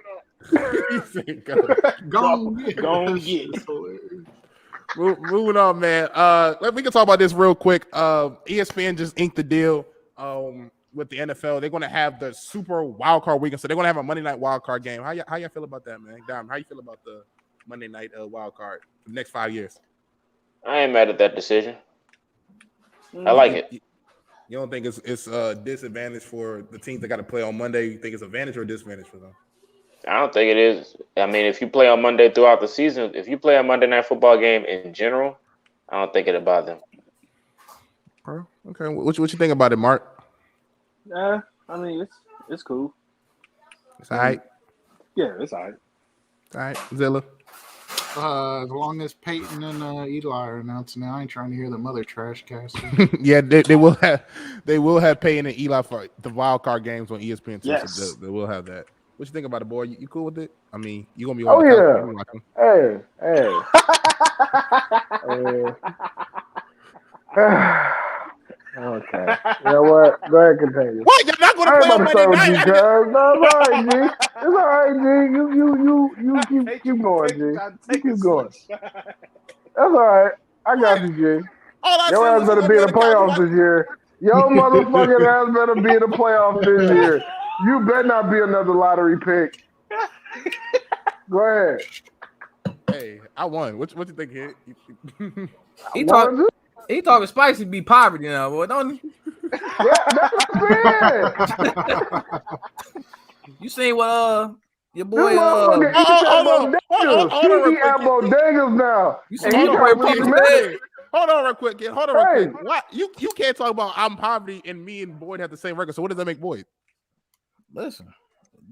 Go get. Moving on, man. We can talk about this real quick. ESPN just inked the deal with the NFL. They're going to have the Super Wild Card Weekend, so they're going to have a Monday Night Wild Card game. How y'all feel about that, man? Dom, how you feel about the Monday Night Wild Card for the next 5 years? I ain't mad at that decision. I like it. You don't think it's a disadvantage for the teams that got to play on Monday? You think it's advantage or disadvantage for them? I don't think it is. I mean, if you play on Monday throughout the season, if you play a Monday Night Football game in general, I don't think it'll bother them. Okay. What you think about it, Mark? I mean, it's cool. It's all right. Yeah, it's all right. All right, Zilla. As long as Peyton and Eli are announcing it, I ain't trying to hear the mother trash cast. Yeah, they will have Peyton and Eli for the wild card games on ESPN too. Yes. So they will have that. What you think about it, boy? You cool with it? I mean, you gonna be on the couch? Hey. Okay. You know what? Go ahead, continue. What? You're not gonna play on Monday night? No, it's all right, G. It's all right, G. You keep going, G. You keep going. That's all right. I got you, G. Your ass better be in the playoffs this year. Your motherfucking ass better be in the playoffs this year. You better not be another lottery pick. Go ahead. Hey, I won. What you think, kid? He talking spicy be poverty now, boy, don't he? Yeah, that's what I'm saying. You seen what your boy hold on now. You seen Hold on real quick, kid. Hold on real quick. What you can't talk about I'm poverty and me and Boyd have the same record. So what does that make Boyd? Listen.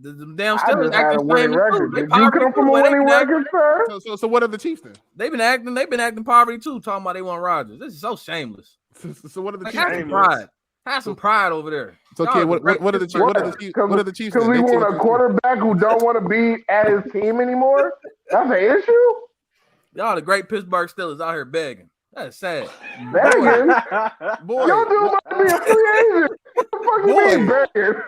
The damn Steelers acting winning record. Did you come from a winning record, sir? So what are the Chiefs then? They've been acting poverty too, talking about they want Rodgers. This is so shameless. So what are the Chiefs? Have some pride over there. So kid, what are the Chiefs? What are the Chiefs? Because we want a quarterback who don't want to be at his team anymore. That's an issue. Y'all the great Pittsburgh Steelers out here begging. That's sad. Begging? Boy. Y'all do about to be a free agent. What the fuck you mean begging?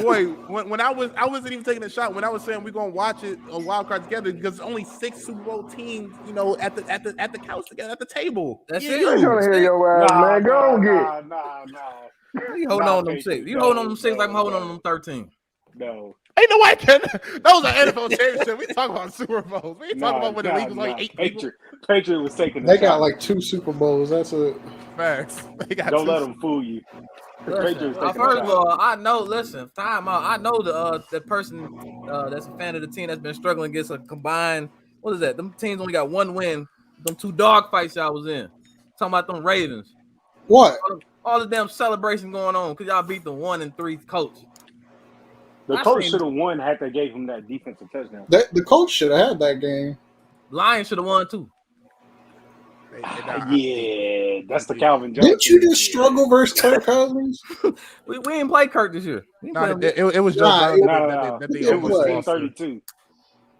Boy, when I wasn't even taking a shot when I was saying we're gonna watch it a wild card together because only 6 Super Bowl teams, at the couch together at the table. That's it. I'm trying to hear your ass, man. Go on, get. Nah. You holding on them 6. You holding on them 6 like I'm holding on them 13. No. Ain't no way. Those are NFL championships. We talk about Super Bowls. We talk about when the league was like 8 people. Patriot was taking. They got like 2 Super Bowls. That's it. Facts. Don't let them fool you. First of all, I know. Listen, time out. I know the person that's a fan of the team that's been struggling against a combined. What is that? Them teams only got 1 win. Them 2 dog fights y'all was in. Talking about them Ravens. What? All the damn celebration going on because y'all beat the 1-3 coach. The coach should have won had they gave him that defensive touchdown. The coach should have had that game. Lions should have won too. Yeah, that's the Calvin Johnson. Didn't you just struggle versus Kirk Cousins? we didn't play Kirk this year. It was just it was 32.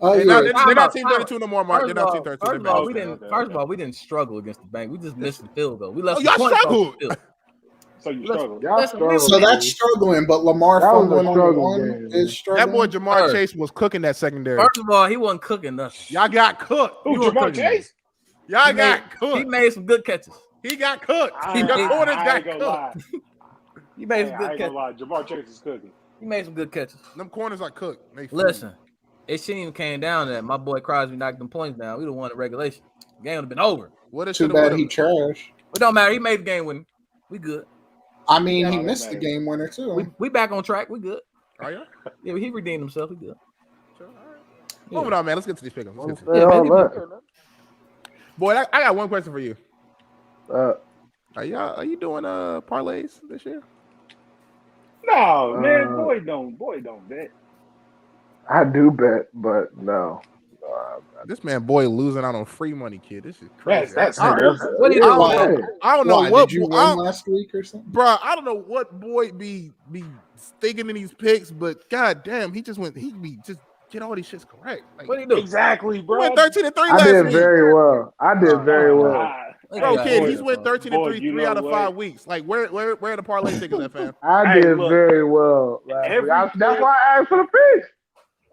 They're not team 32 no more, Mark. They're not team 32. First of all, we didn't struggle against the Bengals. We just missed the field goal. We left. Y'all struggled. So you struggled. So that's struggling, but Lamar fumbling on the one is struggling. That boy Jamar Chase was cooking that secondary. First of all, he wasn't cooking nothing. Y'all got cooked. Who, Jamar Chase? Y'all got cooked. He made some good catches. He got cooked. Your corners got cooked. He made some good catches. Jamar Chase is cooking. He made some good catches. Them corners are cooked. Listen, it shouldn't even came down to that. My boy Crosby knocked them points down. We would have won the regulation. The game would have been over. Too bad he trash. It don't matter. He made the game winning. We good. I mean, he missed the game winner too. We back on track. We good. Oh yeah. Yeah, he redeemed himself. We good. Sure. All right. Moving on, man. Let's get to these pickups. Boy, I got one question for you. Are you doing parlays this year? No, man. Boy, don't bet. I do bet, but no. This man, boy, losing out on free money, kid. This is crazy. That's what are you doing? I don't know what did you win last week or something, bro. I don't know what boy be thinking in these picks, but god damn, he be just get all these shits correct. Like, what do you do? Exactly, bro. He went 13-3 last week. I did very well. Bro, kid, he's went 13-3 3 out of 5 weeks. Like, where are the parlay tickets at, fam? I did very well last week. That's why I asked for the picks.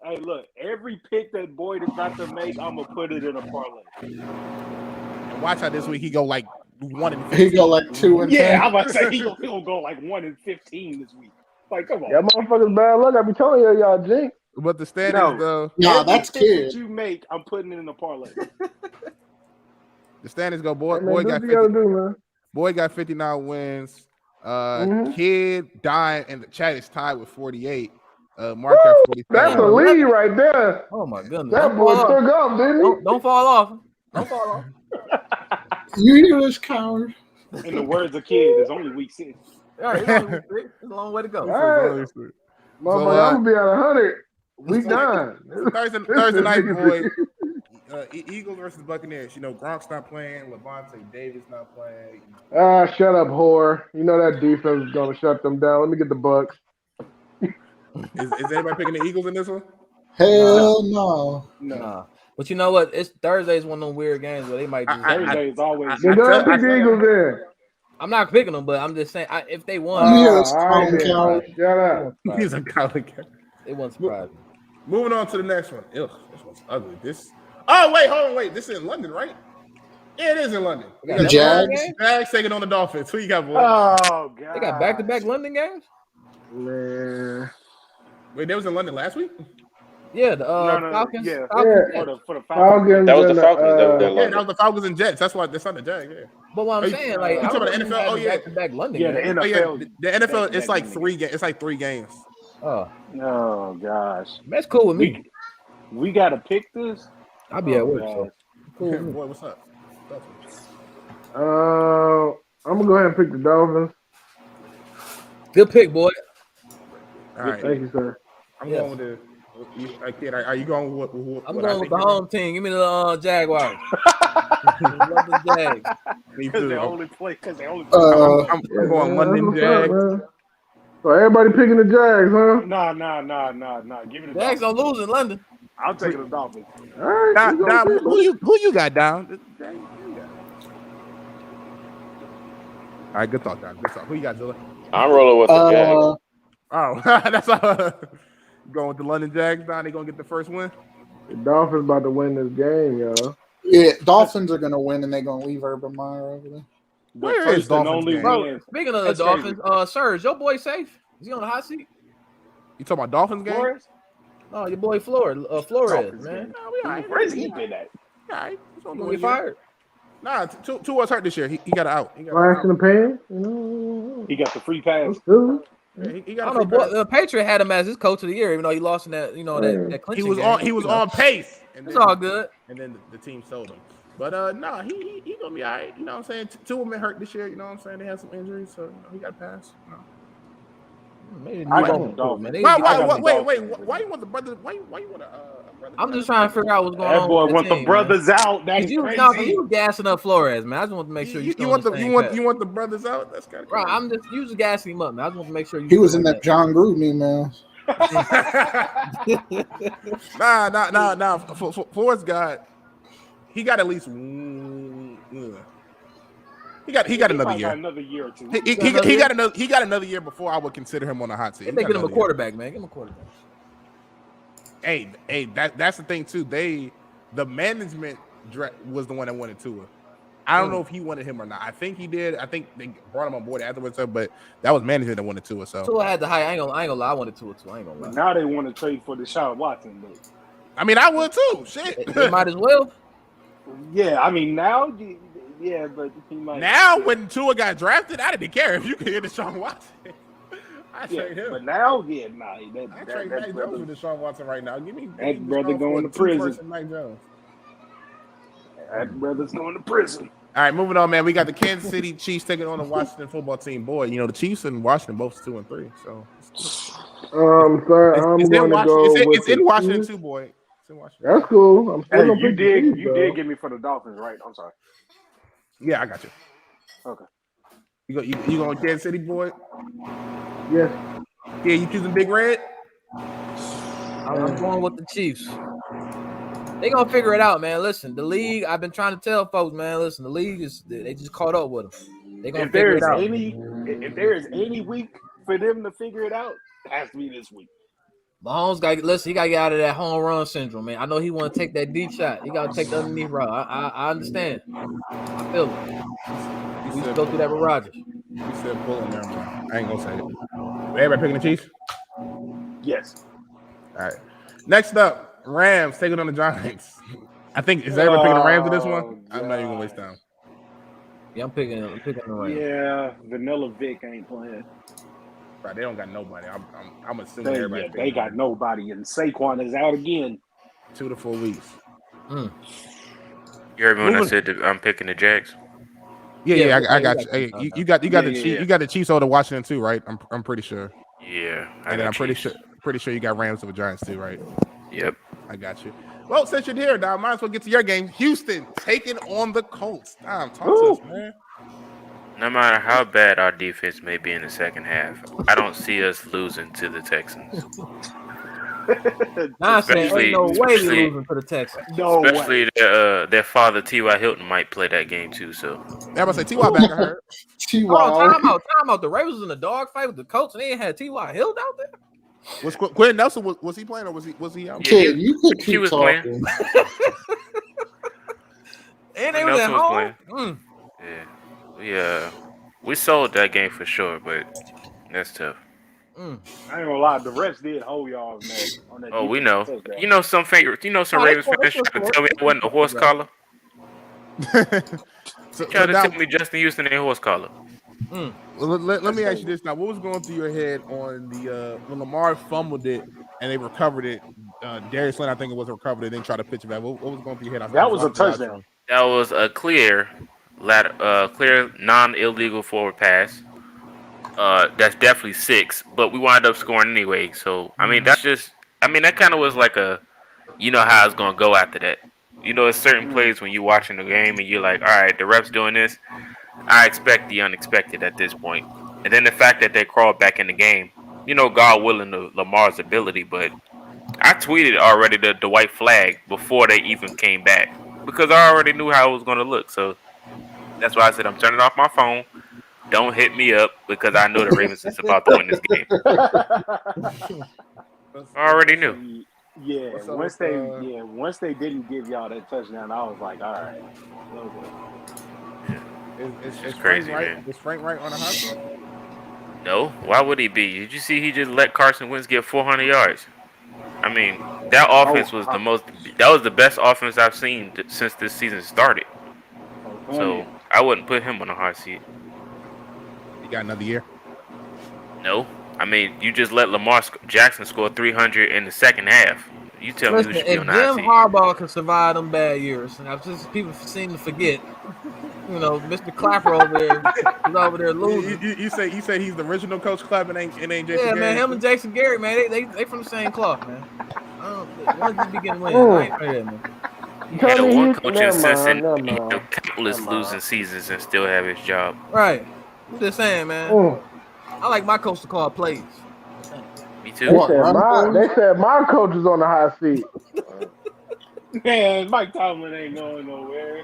Hey, look, every pick that Boyd is about to make, I'm going to put it in a parlay. And watch how this week he go like 1-15. He go like 2-10. Yeah, I'm about to say he gonna go like 1-15 this week. Like, come on. Yeah, motherfuckers bad luck. I be telling y'all jinx. But the standings, though. No, that's kid. That you make, I'm putting it in a parlay. The standings go, boy. Hey, boy man, got Boy got 59 wins. Kid died, and the chat is tied with 48. Mark got 47. That's a lead right there. Oh my goodness! That boy took up, didn't he? Don't fall off. Don't fall off. You hear this coward? In the words of Kid, it's only week 6. All right, it's a long way to go. All right. Motherfucker, I'm gonna be at 100. Week 9. Thursday night, boy. Eagles versus Buccaneers. You know, Gronk's not playing. Levante Davis not playing. Shut up, whore. You know that defense is gonna shut them down. Let me get the Bucks. Is anybody picking the Eagles in this one? Hell no. Nah. But you know what? It's Thursday's one of them weird games where they might do. Thursday is always. They're gonna pick the Eagles in. I'm not picking them, but I'm just saying if they won. Shut up. He's a college. It wasn't surprising. Moving on to the next one. Ugh, this one's ugly. Hold on, wait. This is in London, right? Yeah, it is in London. The Jags taking on the Dolphins. Who you got, boy? Oh god. They got back-to-back London games? Man. Wait, they was in London last week? Yeah, the Falcons. Yeah. For the Falcons. That was the Falcons. That was the Falcons and Jets. That's why they're on the Jags. Yeah. But what I'm saying, like, you talking about the NFL? Oh yeah, back-to-back London. Yeah, games. the NFL. The NFL. It's like 3 games. It's like 3 games. Oh gosh. That's cool with me. We gotta pick this. I'll be at work. So. Cool. Boy, what's up? I'm gonna go ahead and pick the Dolphins. Good pick, boy. All right. Thank you, sir. I'm going with the. Are you going with I'm going with the home team. Give me the Jaguars. Love the Jags. Because they only play. I'm going London Jags. So everybody picking the Jags, huh? No. Give me the Jags don't lose in London. I'm taking the Dolphins. All right. Who you got down? All right, good talk, Don. Good talk. Who you got, Zilla? I'm rolling with the Jags. Oh, that's all. Going with the London Jags, Don. They gonna get the first win. The Dolphins about to win this game, y'all. Yeah, Dolphins are gonna win, and they're gonna leave Urban Meyer over there. Where is Dolphins? Bro, speaking of the Dolphins, Serge, your boy safe? Is he on the hot seat? You talking about Dolphins game? Flores? No, your boy Flores, man. Where's he been at? All right, he's gonna get fired. Nah, two was hurt this year. He got out. Flash in the pan. He got the free pass. Yeah, he got I don't know, the Patriot had him as his coach of the year, even though he lost in that, that clinching game. He was on pace. And it's all good. And then the team sold him. But he gonna be all right. You know what I'm saying? 2 of them been hurt this year. You know what I'm saying? They had some injuries, so he got a pass. Maybe I got the Dolphins. Wait. Why you want the brother? Why you want a brother? I'm just trying to figure out what's going on. That boy want the brothers out. That's crazy. You gassing up Flores, man. I just want to make sure you want the brothers out. That's kind of right. You just gassing him up, man. I just want to make sure he was in that John Gruden email. Nah. Forrest he got at least. He got another year. Got another year or two. He got another year before I would consider him on the hot seat. They get him a quarterback, man. Give him a quarterback. Hey, that's the thing too. The management was the one that wanted Tua. I don't know if he wanted him or not. I think he did. I think they brought him on board afterwards, but that was management that wanted Tua. So Tua had the high. I ain't gonna lie. I wanted Tua too. I ain't gonna lie. Now they want to trade for Deshaun Watson, but I mean, I would too. Shit, they might as well. Yeah, I mean now, yeah, but he might. Now when Tua got drafted, I didn't care if you could get Deshaun Watson. I trade him. But now, I trade Mac Jones with Deshaun Watson right now. Give me that brother going to prison. That brother's going to prison. All right, moving on, man. We got the Kansas City Chiefs taking on the Washington football team. Boy, the Chiefs and Washington both 2-3. So, it's in Washington too, boy. It's in Washington. That's cool. You did get me for the Dolphins, right? I'm sorry. Yeah, I got you. Okay. You going Kansas City, boy? Yes. Yeah, you choosing Big Red? I'm going with the Chiefs. They gonna figure it out, man. Listen, the league. I've been trying to tell folks, man. Listen, the league they just caught up with them. They gonna figure it out. If there is any week for them to figure it out, it has to be this week. Mahomes he gotta get out of that home run syndrome, man. I know he want to take that deep shot. He gotta take the underneath route. I understand. I feel it. We used to go through that with Rodgers. You said pulling there, man. I ain't gonna say it. Everybody picking the Chiefs? Yes. All right. Next up. Rams taking on the Giants. I think is everybody picking the Rams in this one? I'm not even gonna waste time. Yeah, I'm picking the Rams. Yeah, Vanilla Vic ain't playing. Right, they don't got nobody. I'm assuming everybody. They got nobody, and Saquon is out again. 2 to 4 weeks. You heard me when I said that I'm picking the Jags. Yeah, I got you. Hey, you got the Chiefs over Washington too, right? I'm pretty sure. Yeah, and then I'm pretty sure you got Rams over Giants too, right? Yep. I got you. Well, since you're here, Dom, might as well get to your game. Houston taking on the Colts. Dom, talk to us, man. No matter how bad our defense may be in the second half, I don't see us losing to the Texans. Ain't no way we losing to the Texans. Especially their father, T.Y. Hilton, might play that game too. So everybody say T.Y. back. I heard. T.Y. Time out. The Ravens was in the dog fight with the Colts, and they ain't had T.Y. Hilton out there. Was Quentin Nelson was he playing or was he out? Yeah, you could keep was talking. Playing. And they was at home. Yeah, we sold that game for sure, but that's tough. I ain't gonna lie, the refs did hold y'all on that. Oh, we know. Some Ravens fans trying to tell me it wasn't a horse collar. Trying to tell me Justin Houston ain't horse collar. Well, let me ask you this now. What was going through your head on the when Lamar fumbled it and they recovered it? Darius Leonard, I think it was recovered it, then tried to pitch it back. What was going through your head? That was a touchdown. That was a clear non-illegal forward pass. That's definitely 6, but we wound up scoring anyway. So I mean, that kind of was like you know how it's gonna go after that. It's certain plays when you're watching the game and you're like, all right, the ref's doing this. I expect the unexpected at this point. And then the fact that they crawled back in the game, God willing to Lamar's ability, but I tweeted already the white flag before they even came back because I already knew how it was going to look. So that's why I said I'm turning off my phone. Don't hit me up because I know the Ravens is about to win this game. I already knew. Yeah, once they didn't give y'all that touchdown, I was like, all right. It's crazy, Frank man. Is Frank Wright on the hot seat? No, why would he be? Did you see he just let Carson Wentz get 400 yards? I mean, that offense was the best offense I've seen since this season started. So I wouldn't put him on the hot seat. You got another year? No. I mean, you just let Lamar Jackson score 300 in the second half. You tell me who should be on the hot seat. Jim Harbaugh can survive them bad years, and I've just people seem to forget. Mr. Clapper over there is over there losing. You say he's the original Coach Clapper and ain't Jason Garrett? Yeah, man, him and Jason Garrett, man, they from the same cloth, man. One just begin winning. I ain't playing that, man. He had a one coaching Cincinnati, countless losing seasons and still have his job. Right. I'm just saying, man. I like my coach to call plays. Me too. They said my coach is on the hot seat. Man, Mike Tomlin ain't going nowhere.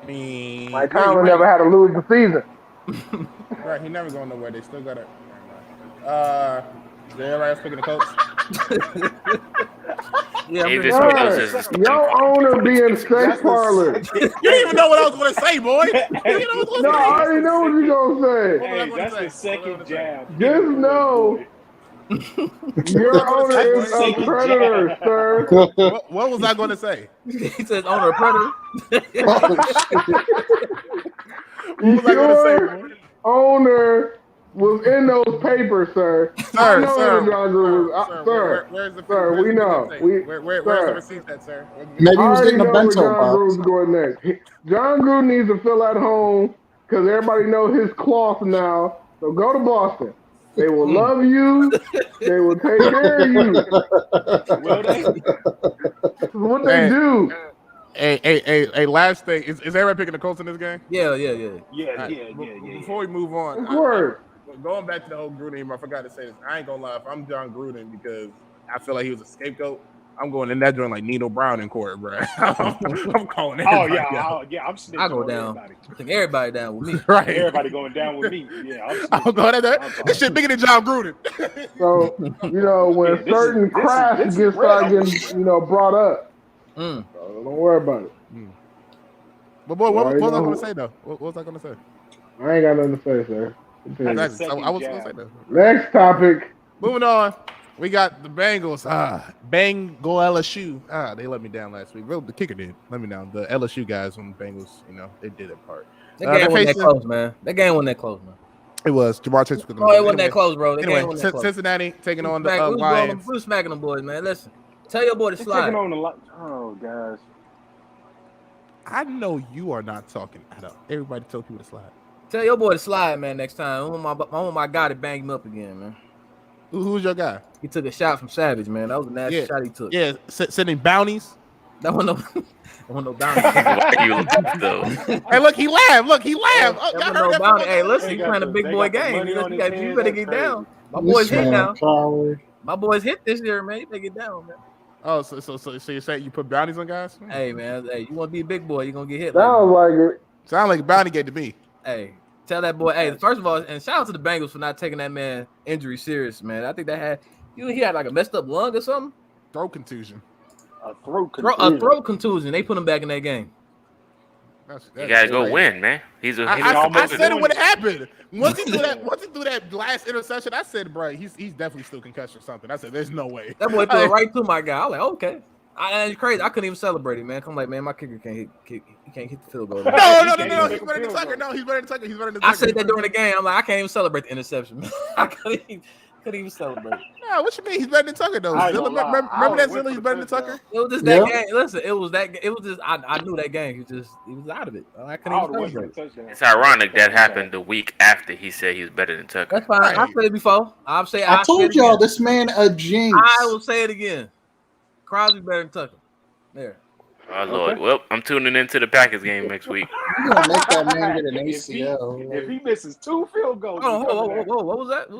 I mean, Mike Tomlin never had to lose the season. Right, he never going nowhere. They still got it. Is everybody else picking the Colts? Yeah, your owner being sex parlor. You didn't even know what I was going to say, boy. No, I already know what you're going to say. Hey, that's the second jab. Just know your owner is a predator, sir. What was I going to say? He says owner a predator. What was I going to say, boy? Owner was in those papers, sir. Sir, we know. Where's the receipt at, sir? Maybe he was getting a bento John box. Gruden's going next. John Gruden needs to feel at home because everybody knows his cloth now. So go to Boston. They will love you. They will take care of you. Will they? That's what they do. Hey, last thing. Is everybody picking the Colts in this game? Yeah. Before we move on, going back to the whole Gruden, I forgot to say this. I ain't gonna lie. If I'm John Gruden, because I feel like he was a scapegoat, I'm going in that joint like Nino Brown in court, bro. I'm calling it. I'm snitching. I go down. I think everybody down with me. Right. Everybody going down with me. Yeah, I'm going at that. This shit bigger than John Gruden. So when certain crafts get started getting brought up, so don't worry about it. But boy, what was I going to say though? What was I going to say? I ain't got nothing to say, sir. Exactly. I was going to say that. Next topic. Moving on. We got the Bengals. Bengal LSU. They let me down last week. Well, the kicker did let me down. The LSU guys on the Bengals, they did their part. That game wasn't that close, man. That game wasn't that close, man. It was. Jamar Chase. It wasn't that close, bro. Anyway, Cincinnati taking on the Lions. Who's smacking them boys, man? Listen, tell your boy to slide. Oh, guys. I know you are not talking at all. Everybody told people to slide. Tell your boy to slide, man, next time. I want my guy to bang him up again, man. Who's your guy? He took a shot from Savage, man. That was a nasty shot he took. Yeah, sending bounties. That wasn't no bounty. Hey, look, he laughed. No bounty. Hey, listen, you playing a big boy game. You better get down. My boys hit now. My boys hit this year, man. You better get down, man. Oh, so you're saying you put bounties on guys? Hey, man. Hey, you want to be a big boy, you're going to get hit. Sounds like it. Sound like a bounty gate to me. Hey, tell that boy. Hey, first of all, and shout out to the Bengals for not taking that man injury serious, man. I think he had like a messed up lung or something. Throat contusion. A throat contusion. They put him back in that game. You gotta go win, man. I said it would happen. Once he threw that last interception, I said, bro, he's definitely still concussed or something. I said, there's no way. That boy threw it right to my guy. I was like, okay. It's crazy. I couldn't even celebrate it, man. I'm like, man, my kicker can't hit the field goal. No. He's better than Tucker. He's better than Tucker. I said that during the game. I'm like, I can't even celebrate the interception. I couldn't even celebrate. No, what you mean? He's better than Tucker, though. Remember that Zilla? He's better than Tucker. It was just that game. Listen, it was just I knew that game. He was out of it. I couldn't even celebrate. It's ironic that happened the week after he said he was better than Tucker. That's fine. Right. I said it before. I told y'all this man a jinx. I will say it again. Crosby better than Tucker. There. Oh, Lord. Well, I'm tuning into the Packers game next week. You're going to make that man get an ACL. If he misses 2 field goals. Whoa. What was that?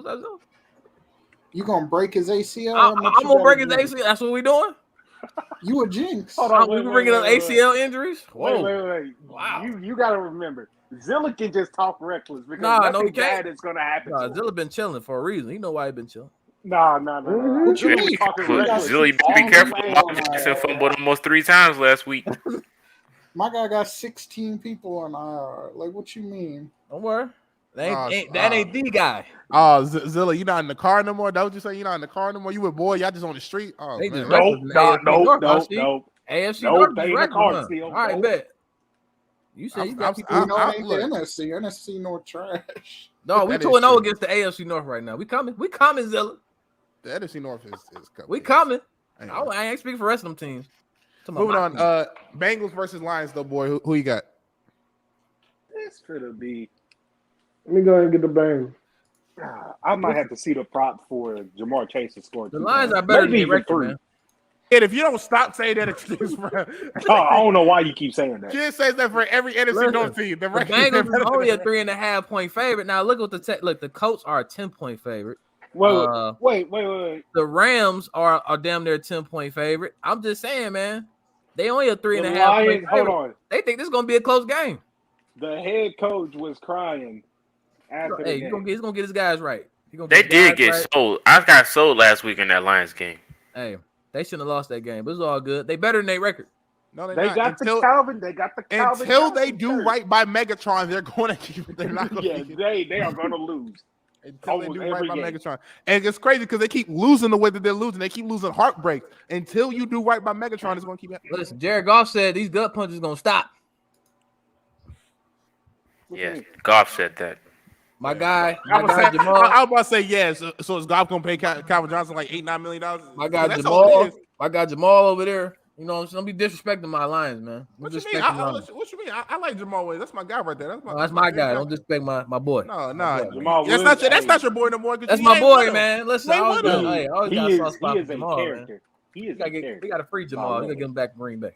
You going to break his ACL? I'm going to break his ACL. That's what we doing? You a jinx. We bringing up ACL injuries? Whoa. Wait. Wow. You got to remember, Zilla can just talk reckless because nothing bad is going to happen. Zilla been chilling for a reason. You know why he been chilling. No. What you mean? Zilla, be careful. Lamar Jackson fumbled almost 3 times last week. My guy got 16 people on IR. Like, what you mean? Don't worry. That ain't the guy. Oh, Zilla, you not in the car no more? That what you say? You not in the car no more? You with boy? Y'all just on the street? Oh, they man. Nope. AFC North be record still. All right, bet. You say you got people. Ain't the NFC. NFC North trash. No, we 2-0 against the AFC North right now. We coming, Zilla. The NFC North is coming. We coming. I ain't speaking for the rest of them teams. Moving on. Bengals versus Lions, though, boy. Who you got? This could be. Let me go ahead and get the Bengals. I might have to see the prop for Jamar Chase to score. The Lions are better than the record, man. And if you don't stop saying that excuse, bro. I don't know why you keep saying that. Kid says that for every NFC North team. The Bengals is only a 3.5 point favorite. Now look at the Colts are a 10-point favorite. Wait. The Rams are damn near 10-point favorite. I'm just saying, man. They only a 3.5 point favorite. Hold on. They think this is gonna be a close game. The head coach was crying after the game. He's gonna get his guys right. They did get sold. I got sold last week in that Lions game. Hey, they shouldn't have lost that game, but it's all good. They better than their record. No, they got the Calvin. They got the Calvin. Until they do right by Megatron, they're going to keep it. They're not going to. They are going to lose. Until they do right by Megatron. And it's crazy because they keep losing the way that they're losing. They keep losing heartbreaks. Until you do right by Megatron, it's going to keep happening. Listen, Jared Goff said these gut punches going to stop. Yeah, Goff said that. My guy Jamal. I was about to say yes. So is Goff going to pay Calvin Johnson like $8-9 million? My guy Jamal over there. You know, don't be disrespecting my Lions, man. What you mean? I like Jamal Williams. That's my guy right there. That's my guy. Don't disrespect my boy. No. That's not your boy no more. That's my boy, man. Listen, I always got a soft spot for Jamal, character. Man. He is a character. We got to free Jamal. We got to get him back to Green Bay.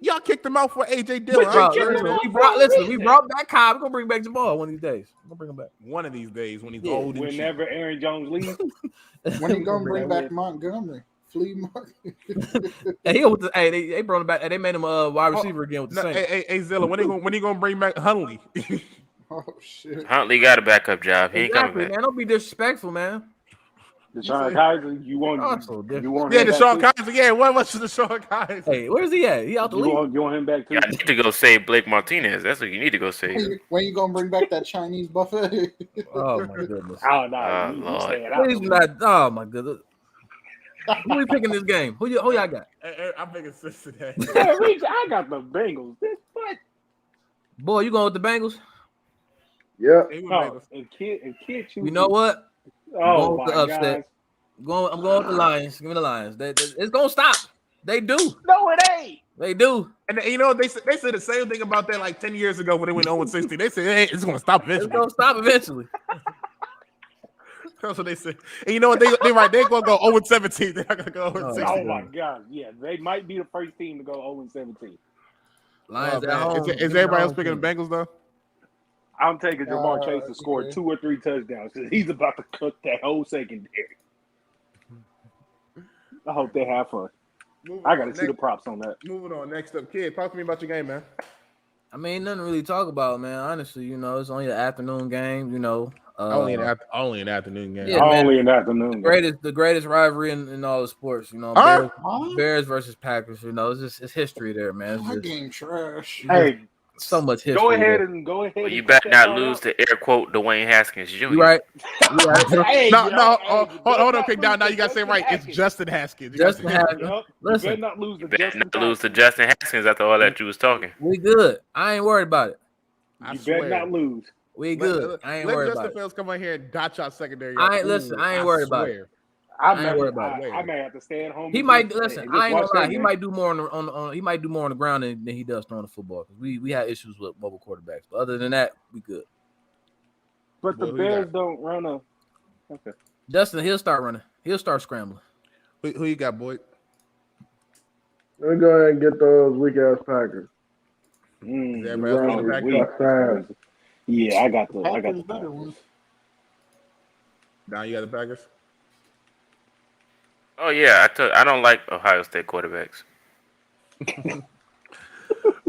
Y'all kicked him out for AJ Dillon. We brought back Cobb. We're gonna bring back Jamal one of these days. We're gonna bring him back one of these days when he's old. Whenever Aaron Jones leaves, when he gonna bring back Montgomery? Flea market. They brought him back. They made him a wide receiver again with the Saints. Hey Zilla, when he gonna bring back Huntley? Oh shit! Huntley got a backup job. He ain't coming back. Man, don't be disrespectful, man. Deshaun Kaiser, you want Deshaun Kaiser. Yeah, what was Deshaun Kaiser? Hey, where's he at? He out the league. You want him back too? You need to go save Blake Martinez. That's what you need to go save. When you gonna bring back that Chinese buffet? Oh my goodness! Oh no! Please not. Oh my goodness! Who we picking this game? Who y'all got? I'm picking Cincinnati. I got the Bengals. What? Boy, you going with the Bengals? Yeah. And kid, you know what? Oh my God! I'm going with the Lions. Give me the Lions. It's gonna stop. They do. No, it ain't. They do. And you know they said the same thing about that like 10 years ago when they went 0-60. They said, hey, it's gonna stop eventually. It's gonna stop eventually. That's what they said. And you know what? They're right. They're gonna go 0-17. They're not gonna go 0-16. Oh my God! Yeah, they might be the first team to go 0-17. Lions at home. Is everybody else picking the Bengals though? I'm taking Jamar Chase to score 2 or 3 touchdowns because he's about to cook that whole secondary. I hope they have fun. I got to see the props on that. Moving on. Next up, kid, talk to me about your game, man. I mean, nothing really to talk about, man. Honestly, you know, it's only an afternoon game. You know, only an afternoon game. Yeah, only an afternoon. The greatest rivalry in all the sports. You know, Bears versus Packers. You know, it's history there, man. My game trash. Hey. So much history. Go ahead. Well, you better not lose to air quote Dwayne Haskins Jr. You right. Hey, hold on, quick down. Now you gotta say right. It's Justin Haskins. Justin Haskins. Yep. Listen, you better not lose to Justin Haskins after all that you was talking. We good. I ain't worried about it. You better not lose. We good. I ain't worried about it. Justin Fields come on here and dot y'all secondary. I ain't worried about it. I may have to stay at home. He might listen. I ain't gonna lie. He might do more on he might do more on the ground than he does throwing the football. Because we had issues with mobile quarterbacks. But other than that, we good. But the Bears don't run a. Okay. Justin, he'll start running. He'll start scrambling. Who you got, boy? Let me go ahead and get those weak ass Packers. Yeah, I got the better ones. Now you got the Packers. Oh yeah, I don't like Ohio State quarterbacks.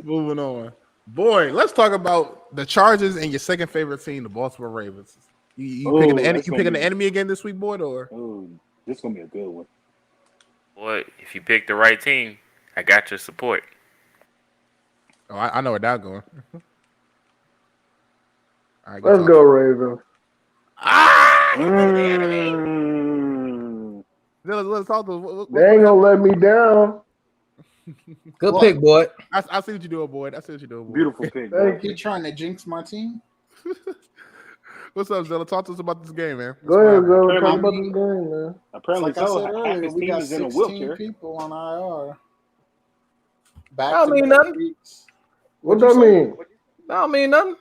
Moving on, boy. Let's talk about the Chargers and your second favorite team, the Baltimore Ravens. You picking the enemy again this week, boy, or? Oh, this is gonna be a good one. Boy, if you pick the right team, I got your support. Oh, I know where that's going. All right, let's go, Ravens. Let's talk to they ain't gonna let me down. Good pick, boy. I see what you doing, boy. Beautiful pick. You trying to jinx my team? What's up, Zilla? Talk to us about this game, man. Go ahead, Zilla. Talk about this game, man. Apparently, like I said earlier, we got 16 people on IR. That don't mean nothing. What that mean? That don't mean nothing.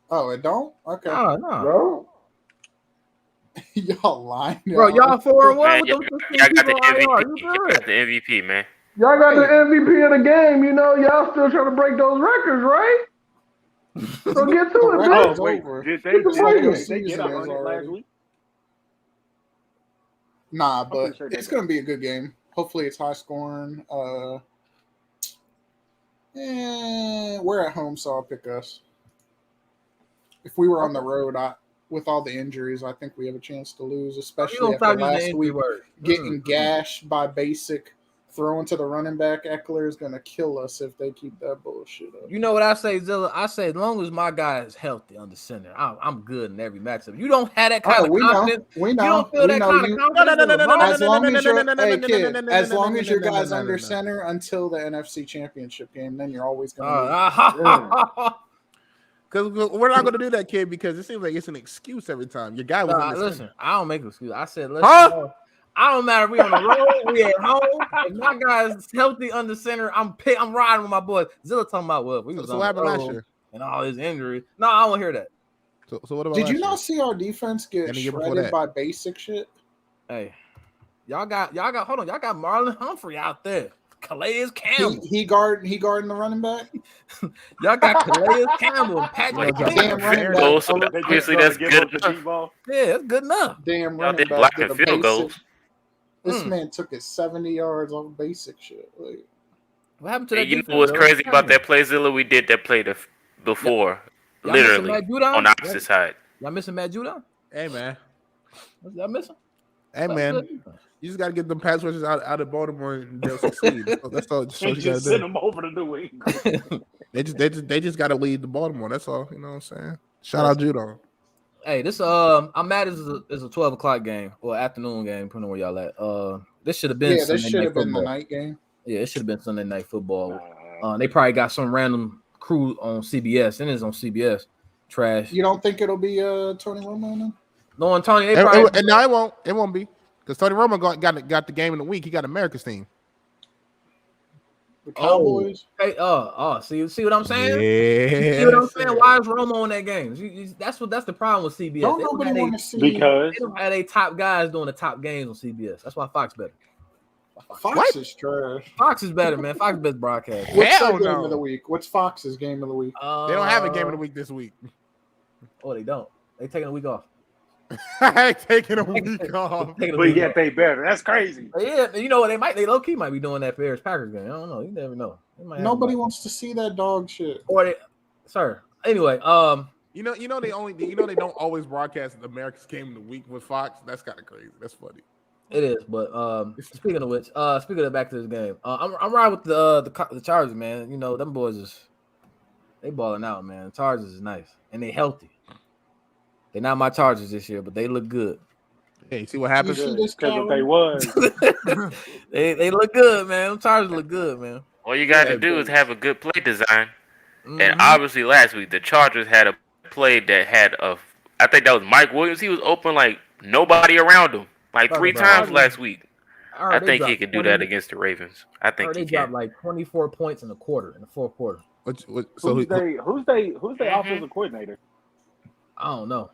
Oh, it don't? Okay. No. Bro. Y'all lying. Bro, y'all 4-1 with y'all got the MVP. Y'all got the MVP, man. Y'all got the MVP of the game. You know, y'all still trying to break those records, right? So get to it, man. Oh, wait. Did they get 100 last week? Nah, but it's going to be a good game. Hopefully, it's high scoring. We're at home, so I'll pick us. If we were on the road, with all the injuries, I think we have a chance to lose, especially after last week getting gashed by Basic. Throwing to the running back, Eckler is going to kill us if they keep that bullshit up. You know what I say, Zilla? I say as long as my guy is healthy under center, I'm good in every matchup. You don't have that kind of confidence. We know. You don't feel that kind of confidence. As long as your guy's under center until the NFC Championship game, then you're always going to lose. Because we're not going to do that, kid, because it seems like it's an excuse every time. Your guy was in the listen, I don't make excuses. I said, listen, I don't matter if we on the road, we at home. If my guy's healthy under center, I'm riding with my boys. Zilla talking about we was on the road and all his injuries. No, I don't hear that. So what about? Did you not see our defense get shredded by Basic shit? Hey, y'all got hold on, y'all got Marlon Humphrey out there. Calais Campbell. He guarding the running back. Y'all got Calais Campbell and Patrick. Damn running back. So obviously that's good enough. Yeah, that's good enough. Damn running back did a field goals. This man took it 70 yards on Basic shit. Like, what happened to that? You know what's crazy about that play, Zilla? We did that play before, literally on the opposite side. Y'all missing Matt Judon? Hey man, y'all missing? Hey man, you just got to get them pass rushers out of Baltimore and they'll succeed. That's all. That's all you got to do. Send them over to New England. they just got to lead the Baltimore. That's all. You know what I'm saying? Shout out Judon. Hey, this I'm mad is a 12 o'clock game or afternoon game, depending on where y'all at. This should have been this should have been the night game. Yeah, it should have been Sunday night football. They probably got some random crew on CBS, and it's on CBS. Trash. You don't think it'll be Tony Romo then? No, and Tony. No, it won't. It won't be because Tony Romo got the game in the week. He got America's team. The Cowboys. Hey, see what I'm saying? Yeah. See what I'm saying? Why is Romo in that game? That's the problem with CBS. Don't nobody want to see because they don't have their top guys doing the top games on CBS. That's why Fox better. Fox is trash. Fox is better, man. Fox is best broadcast. What's their game of the week? What's Fox's game of the week? They don't have a game of the week this week. Oh, they don't. They taking a week off. Taking a week off. But yet they better. That's crazy. Yeah, you know what? They low key might be doing that Bears Packers game. I don't know. You never know. Nobody wants to see that dog shit. Sir. Anyway, you know they don't always broadcast America's game of the week with Fox. That's kind of crazy. That's funny. It is, but speaking of which, back to this game, I'm riding with the Chargers, man. You know them boys they balling out, man. The Chargers is nice and they healthy. They're not my Chargers this year, but they look good. Hey, see what happens? Because if they was, they look good, man. The Chargers look good, man. All you got to do is have a good play design, and obviously last week the Chargers had a play that had I think that was Mike Williams. He was open like nobody around him. Like 3 times last week. I think he could do that against the Ravens. I think he can. They dropped like 24 points in the fourth quarter. Who's their offensive coordinator? I don't know.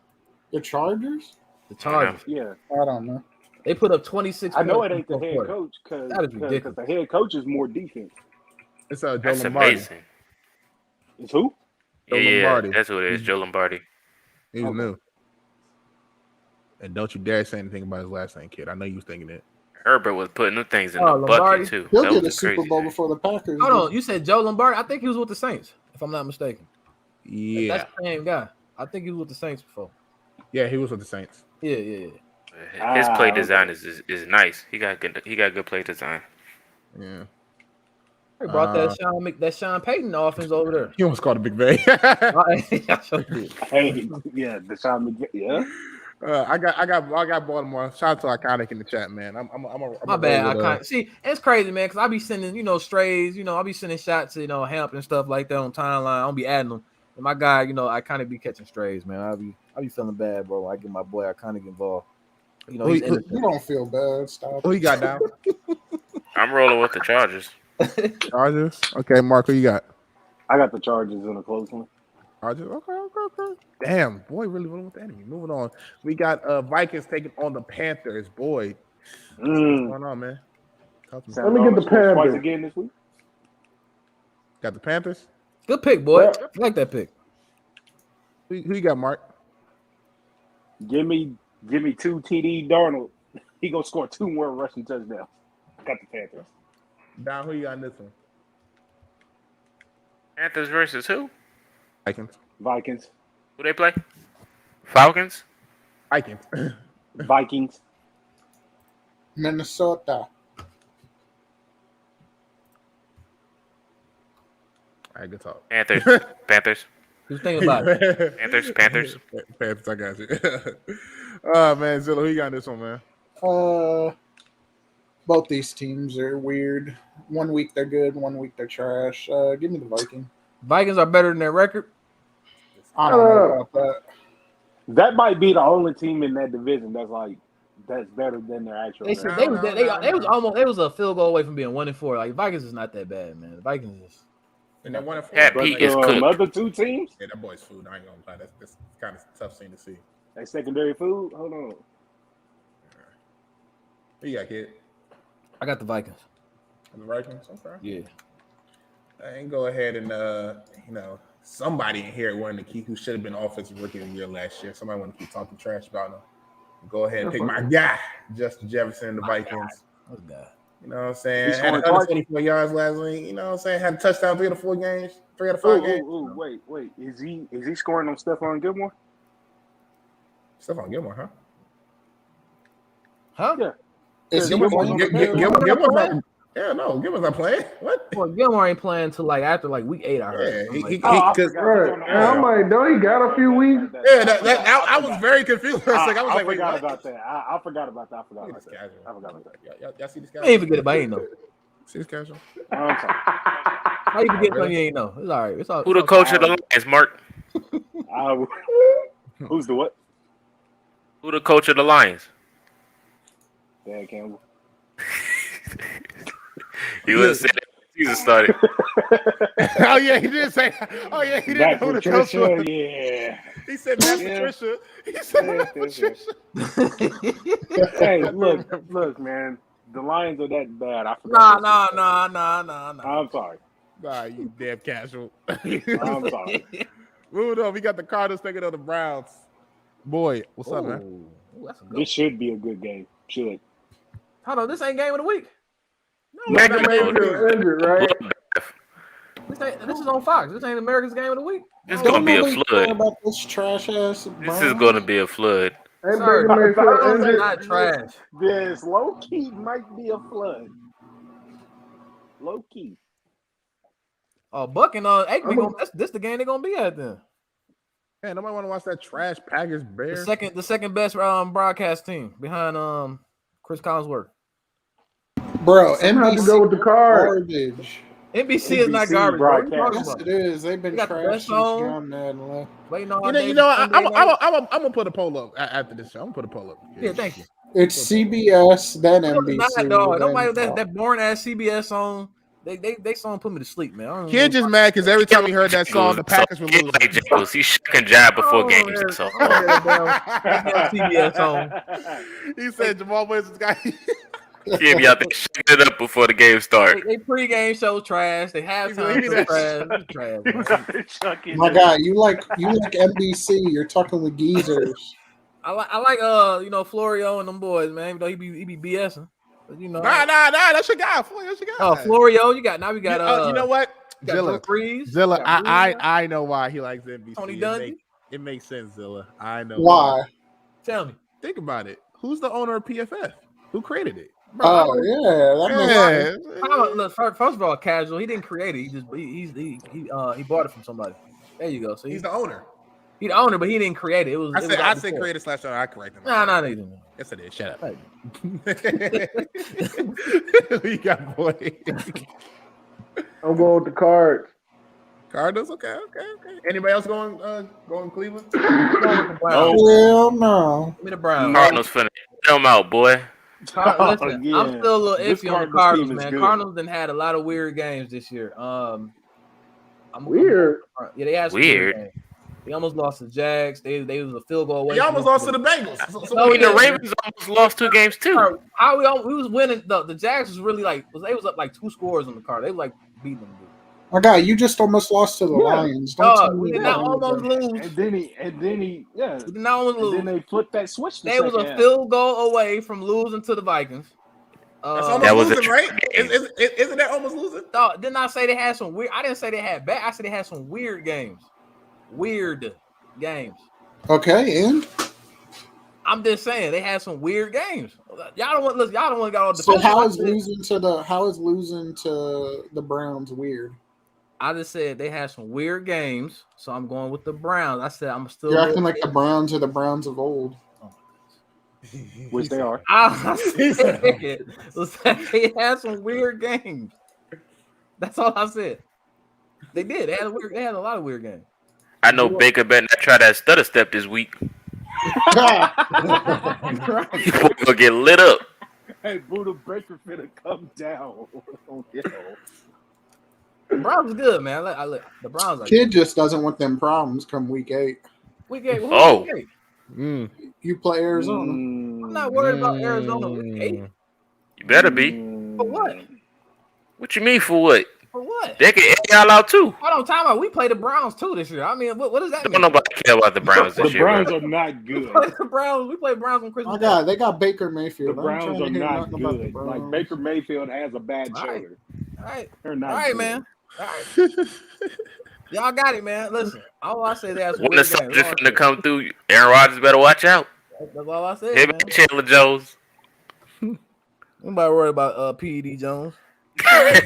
The Chargers? The Chargers. Yeah. I don't know. They put up 26 I know points it ain't the head coach because the head coach is more defense. It's Joe That's Lombardi. amazing. It's who? Joe Lombardi. That's what it is, Joe Lombardi. He's new. And don't you dare say anything about his last name, kid. I know you was thinking it. Herbert was putting them things in the bucket, too. He'll get a Super Bowl before the Packers. Hold on. You said Joe Lombardi? I think he was with the Saints, if I'm not mistaken. Yeah. That's the same guy. I think he was with the Saints before. Yeah, he was with the Saints. Yeah. His play design is nice. He got good play design. Yeah. They brought that Sean Payton offense over there. He almost called a big bay. Hey, yeah, the Sean McVay. Yeah. I got Baltimore. Shout out to Iconic in the chat, man. My bad. Iconic. See, it's crazy, man, because I be sending, strays. I be sending shots to, Hamp and stuff like that on timeline. I don't be adding them. And my guy, I kind of be catching strays, man. I be feeling bad, bro. When I get my boy Iconic involved. You don't feel bad. Stop. Who you got now? I'm rolling with the Chargers. Chargers. Okay, Mark, who you got? I got the Chargers in a close one. Chargers. Okay. Damn, boy, really went with the enemy. Moving on. We got Vikings taking on the Panthers. Boy, what's going on, man? Let me get the Panthers twice again this week. Got the Panthers. Good pick, boy. I like that pick. Who you got, Mark? Give me 2 TD Darnold. He gonna score 2 more rushing touchdowns. Got the Panthers. Don, who you got in this one? Panthers versus who? Vikings. Who they play? Falcons? Vikings. Minnesota. All right, good talk. Panthers. Who's thinking about it? Panthers. I got you. Oh man, Zilla, who you got in this one, man? Both these teams are weird. 1 week they're good, 1 week they're trash. Give me the Vikings. Vikings are better than their record. I don't know about that. That might be the only team in that division that's better than their actual. They was a field goal away from being 1-4. Like Vikings is not that bad, man. The Vikings is. And that 1-4. Pat Pete is cooked. Other 2 teams. Yeah, that boy's food. I ain't gonna lie. That's kind of tough thing to see. That secondary food. Hold on. Who you got, kid? I got the Vikings. The Vikings. Okay. Yeah. I ain't go ahead and somebody in here wanted to keep who should have been offensive rookie of the year last year. Somebody want to keep talking trash about him. Go ahead and pick my guy, Justin Jefferson, and the Vikings. You know what I'm saying? Had 124 yards last week. You know what I'm saying? Had a touchdown 3 out of 5 games. Wait. Is he scoring on Stephon Gilmore? Stephon Gilmore, huh? Huh? Yeah. Is he Gilmore's not playing. What? Well, Gilmore ain't playing till after week 8. I heard. Yeah, I'm like, don't he got a few weeks? Yeah, I was very confused. I forgot about that. I forgot about that. Y'all see this guy? I ain't forget about. I ain't know. See this casual? I'm sorry. How you forget something you ain't know? It's all right. It's all. Who the coach of the Lions, Mark? Who's the what? Who the coach of the Lions? Dan Campbell. He would have said that. He was started. Oh yeah, he did say. Oh yeah, he didn't know who the coach was. Yeah. He said Matt Patricia. He said Matt Patricia. Hey, look, man. The Lions are that bad. I forgot. Nah. I'm sorry. Nah, you damn casual. I'm sorry. Moving on, we got the Cardinals taking on the Browns. Boy, what's up, man? This should be a good game. Should. Hold on, this ain't game of the week. No, injured, right? This is on Fox. This ain't America's game of the week. It's gonna be a flood. About this trash ass. This is gonna be a flood. Sorry, not trash. This low key might be a flood. Low key. Oh, Buck and Aikman, this the game they're gonna be at then. Man, nobody want to watch that trash Packers Bears. The second best broadcast team behind Chris Collinsworth. Bro, NBC to go with the card. Garbage. NBC is not garbage. Yes, it is. They've been trash on that. Waiting on I'm gonna put a poll up after this show. I'm gonna put a poll up. Yeah, thank you. It's CBS, then NBC. Nobody that boring ass CBS song. They song put me to sleep, man. Kid just mad because every time he heard that song, the Packers were losing. Like Jingles, he shucking jab before games. So. CBS song. He said Jamal Williams got. Yeah, be out there shaking it up before the game start. They pregame show trash. They halftime show trash. My God, you like NBC? You're talking with geezers. I like Florio and them boys, man. Even though he be BSing. But, nah, that's your guy. That's your guy. Oh, Florio, we got you know what? Zilla, I know why he likes NBC. Tony Dungy. It makes sense, Zilla. I know why. Tell me. Think about it. Who's the owner of PFF? Who created it? Bro, Look, first of all, casual. He didn't create it. He bought it from somebody. There you go. So he's the owner. He's the owner, but he didn't create it. I said created / owner. I correct him. Nah, they didn't. Yes, I did. Shut up. Who you got, boy? I'm going with the Cards. Cardinals, okay. Anybody else going Cleveland? Hell no. Give me the Browns. Cardinals finna kill them out, boy. Listen, I'm still a little iffy on the Cardinals, man. Good. Cardinals done had a lot of weird games this year. Weird. Yeah, they had some weird games. They almost lost to the Jags. They was a field goal away. They almost lost to the Bengals. The Ravens almost lost 2 games too. We was winning. The Jags was really they was up 2 scores on the card. They were beating them. My guy, you just almost lost to the Lions. Don't tell me we did not almost lose. And then he, we did not almost lose. And then they flipped that switch. They was a field goal away from losing to the Vikings. That's almost losing, right? Isn't that almost losing? No, didn't I say they had some weird? I didn't say they had bad. I said they had some weird games. Weird games. Okay, and I'm just saying they had some weird games. Y'all don't want to go on. So how is losing to the Browns weird? I just said they had some weird games, so I'm going with the Browns. I said I'm still. You're acting like the Browns are the Browns of old. Which they are. I said they had some weird games. That's all I said. They did. They had a lot of weird games. I know Baker better not try that stutter step this week. People gonna get lit up. Hey, Buddha Baker finna come down. The Browns is good, man. The Browns are Kid just doesn't want them problems come week 8. Week 8. Oh. Week 8? You play Arizona. I'm not worried about Arizona week 8. You better be. For what? What you mean for what? For what? They can air y'all out too. Hold on, time out. We play the Browns too this year. I mean, what does that mean? Don't nobody care about the Browns this year. The Browns are not good. We play Browns on Christmas. Oh God, they got Baker Mayfield. The Browns are not good. Like Baker Mayfield has a bad shoulder. All right. They're not. All right, good. Man. All right. Y'all got it, man. Listen, all I say that's when the subject finna come through, Aaron Rodgers better watch out. That's all I said. Hey, man. Chandler Jones. Nobody worried about PED Jones. You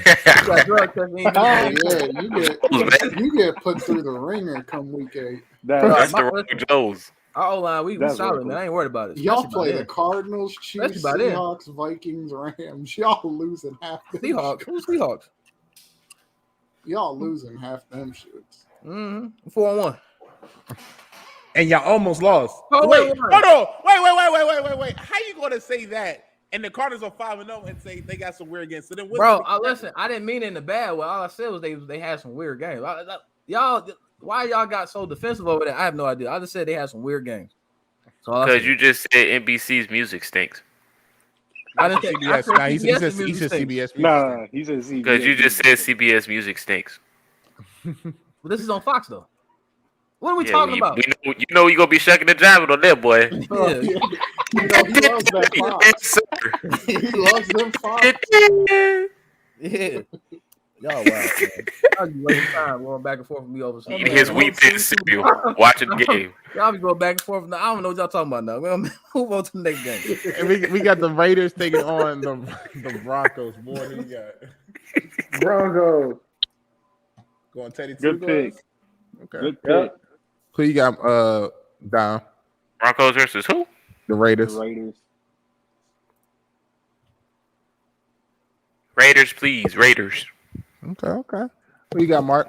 get put through the ringer come week 8. That's the wrong Jones. Our O-line, we solid, man. I ain't worried about it. Y'all play the Cardinals, Chiefs, Seahawks, Vikings, Rams. Y'all losing half them Seahawks. Who's Seahawks? Y'all losing half them shits. 4-1. And y'all almost lost. Wait, hold on. Wait. How you gonna say that? And the Cardinals are 5-0 and say they got some weird games. So then listen, I didn't mean it in the bad way. All I said was they had some weird games. Why y'all got so defensive over there? I have no idea. I just said they had some weird games. Because you just said NBC's music stinks. I didn't say CBS. Nah, he said CBS. Nah, he said CBS. Because you just said CBS music stinks. But this is on Fox though. What are we talking about? You know you're going to be shucking and jiving on that, boy. He loves that Fox. He loves them Fox. Yeah. Y'all wow. Y'all be wasting time going back and forth with me over something. Eating his wheat thin cereal, watching the game. Y'all be going back and forth. I don't know what y'all talking about now. We're going to move on to the next game. And we got the Raiders taking on the Broncos. Boy, who you got? Broncos. Going Teddy Good pick. Okay. Good pick. Who you got, Dom? Broncos versus who? The Raiders. Raiders, please. Raiders. Okay. Who you got, Mark?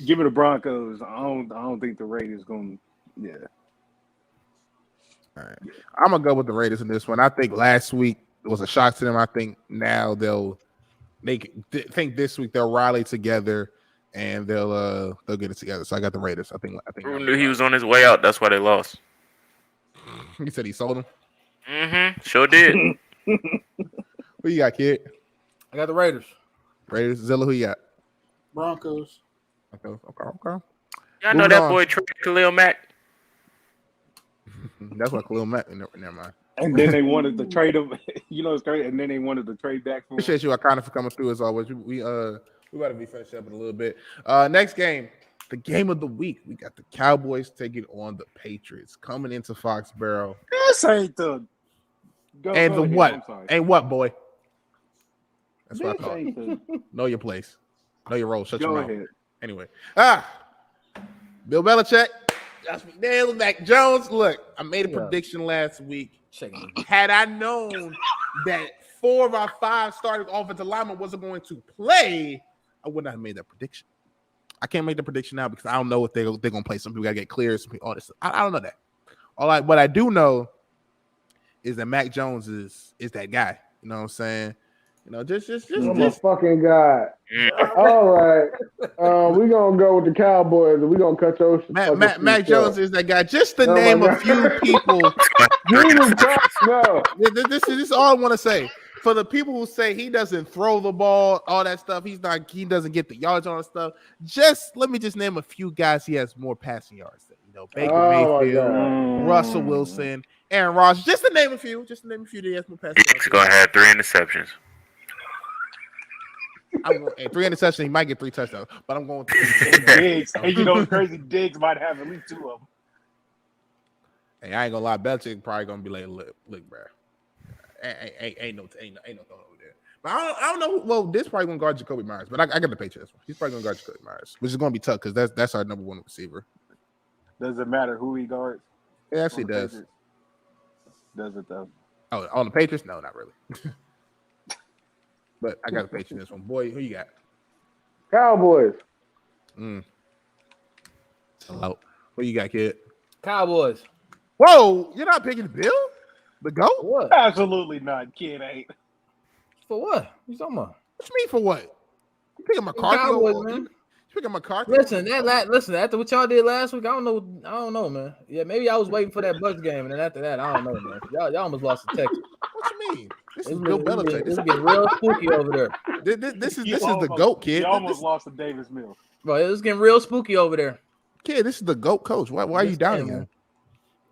Give me the Broncos. I don't think the Raiders going to, yeah. All right. I'm going to go with the Raiders in this one. I think last week it was a shock to them. I think now think this week they'll rally together and they'll get it together. So I got the Raiders. I think Who knew he was on his way out? That's why they lost. He said he sold him. Sure did. Who you got, kid? I got the Raiders. Zilla, who you got? Broncos. Okay. Y'all know that boy traded Khalil Mack. That's what Khalil Mack. Never mind. And then they wanted to trade him. You know, it's crazy. And then they wanted to trade back for him. Appreciate you, Akana, for coming through as always. We got to be finished up in a little bit. Next game, the game of the week. We got the Cowboys taking on the Patriots coming into Foxborough. This ain't the. And what, boy? That's what I thought. Know your place. Know your role. Shut your mouth. Ahead. Anyway. Bill Belichick, Josh McDaniels, Mac Jones. Look, I made a prediction last week. Had I known that 4 of our 5 starting offensive linemen wasn't going to play, I would not have made that prediction. I can't make the prediction now because I don't know if they're going to play. Some people got to get cleared. Some people, all this. I don't know that. What I do know is that Mac Jones is that guy. You know what I'm saying? You know, just I'm a fucking guy. All right. We're going to go with the Cowboys and we're going to cut those. Mac Jones is that guy. Just to name a few people. Jesus Christ, no. This is all I want to say. for the people who say he doesn't throw the ball, all that stuff, he doesn't get the yards on stuff. Let me name a few guys he has more passing yards than. Baker Mayfield, Russell Wilson, Aaron Rodgers. Just to name a few. That he has more passing yards. He's gonna have 3 interceptions. 3 interceptions. He might get 3 touchdowns, but I'm going with Diggs. And crazy Diggs might have at least 2 of them. Hey, I ain't gonna lie, Belichick probably gonna be like, look, bro. Ain't no throwing over there. But I don't know. Well, this probably gonna guard Jacoby Myers, but I got the Patriots one. He's probably gonna guard Jacoby Myers, which is gonna be tough because that's our number 1 receiver. Does it matter who he guards? It actually does. Patriots? Does it though? Oh, on the Patriots? No, not really. But I got the Patriots in this one. Boy, who you got? Cowboys. Hello. What you got, kid? Cowboys. Whoa, you're not picking Bill? The GOAT? What? Absolutely not. Kid ain't. For what? What you talking about? What you mean for what? You picking McCarthy? Cowboys, man. You picking McCarthy? Listen, after what y'all did last week, I don't know, man. Yeah, maybe I was waiting for that Bucks game, and then after that, I don't know, man. Y'all almost lost to Texas. What you mean? This is Bill Belichick. This is getting real spooky over there. This is the GOAT, kid. You almost lost to Davis Mills. Bro, it's getting real spooky over there. Kid, this is the GOAT coach. Why are you doubting him?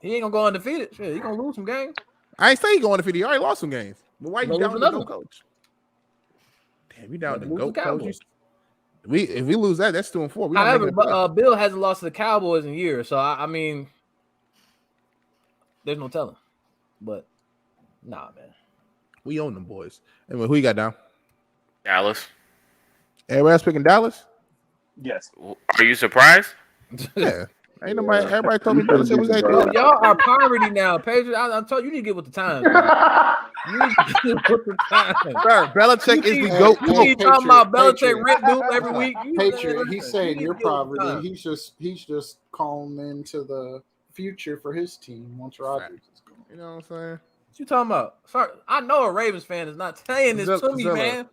He ain't gonna go undefeated. Shit, he gonna lose some games. I ain't say he going undefeated. He already lost some games. But why are you doubting the GOAT coach? Damn, you down the GOAT coach? If we lose that, that's 2-4. However, Bill hasn't lost to the Cowboys in years, so I mean, there's no telling. But nah, man, we own them boys. Anyway, who you got down? Dallas. Everybody else picking Dallas? Yes. Are you surprised? Yeah. Ain't nobody. Everybody told me Belichick was like, y'all are poverty now, Pedro. I told you need to get with the times. You need to get with the times. Sir, Belichick is the GOAT. You keep talking about Belichick rip dude every week. Patriot. He's saying you're poverty. He's just calling into the future for his team once Rodgers is gone. You know what I'm saying? What you talking about? Sorry, I know a Ravens fan is not saying this to me, man.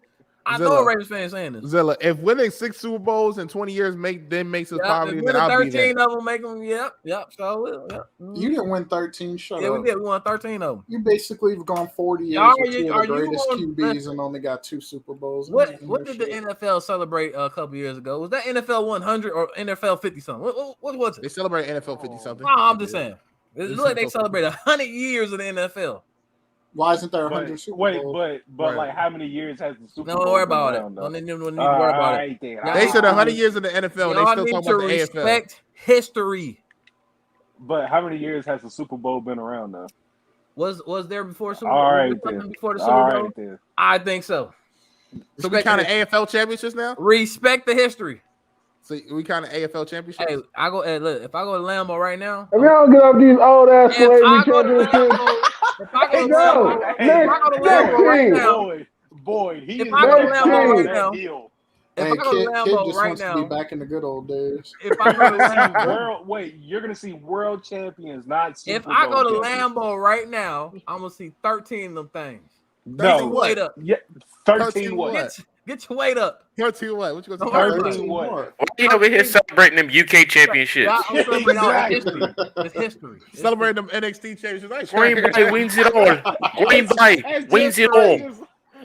I know a Ravens fan saying this. Zilla, if winning 6 Super Bowls in 20 years makes us poverty, then I'll 13 be there. of them make them. Yep. So yep. You didn't win 13. Shut up. We did. We won 13 of them. You basically have gone 40 years with 2 of the greatest QBs and only got 2 Super Bowls. What did the NFL celebrate a couple years ago? Was that NFL 100 or NFL 50 something? What was it? They celebrate NFL 50 something. No, I'm just saying. It looks like they celebrate 100 years of the NFL. Why isn't there 100 Super Bowls? But right. Like how many years has the Super Bowl? Don't worry about it. Don't need to worry about it. They said 100 years of the NFL. They still talking about the AFL. Respect history. But how many years has the Super Bowl been around now? Was there before Super Bowl? All right, before the Super Bowl? I think so. So we kind of AFL championships now? Respect the history. So we kind of AFL championships? Hey, look, if I go to Lambeau right now. If y'all get up these old ass slavery championships. If I go to Lambeau right now. Boyd, he if I go to Lambeau right now. If I go to Lambeau right now. To be back in the good old days. If I go to Lambeau. Wait, you're going to see world champions, not Super If I go to champions. Lambeau right now, I'm going to see 13 of them things. No. Weight up. Yeah, 13 what? Get your weight up. 13 what? What you going to say? 13 what? Why are you over here celebrating them UK championships? I'm celebrating all history. It's history. Celebrating them NXT championships. Green Bay wins it all. Green Bay wins it all.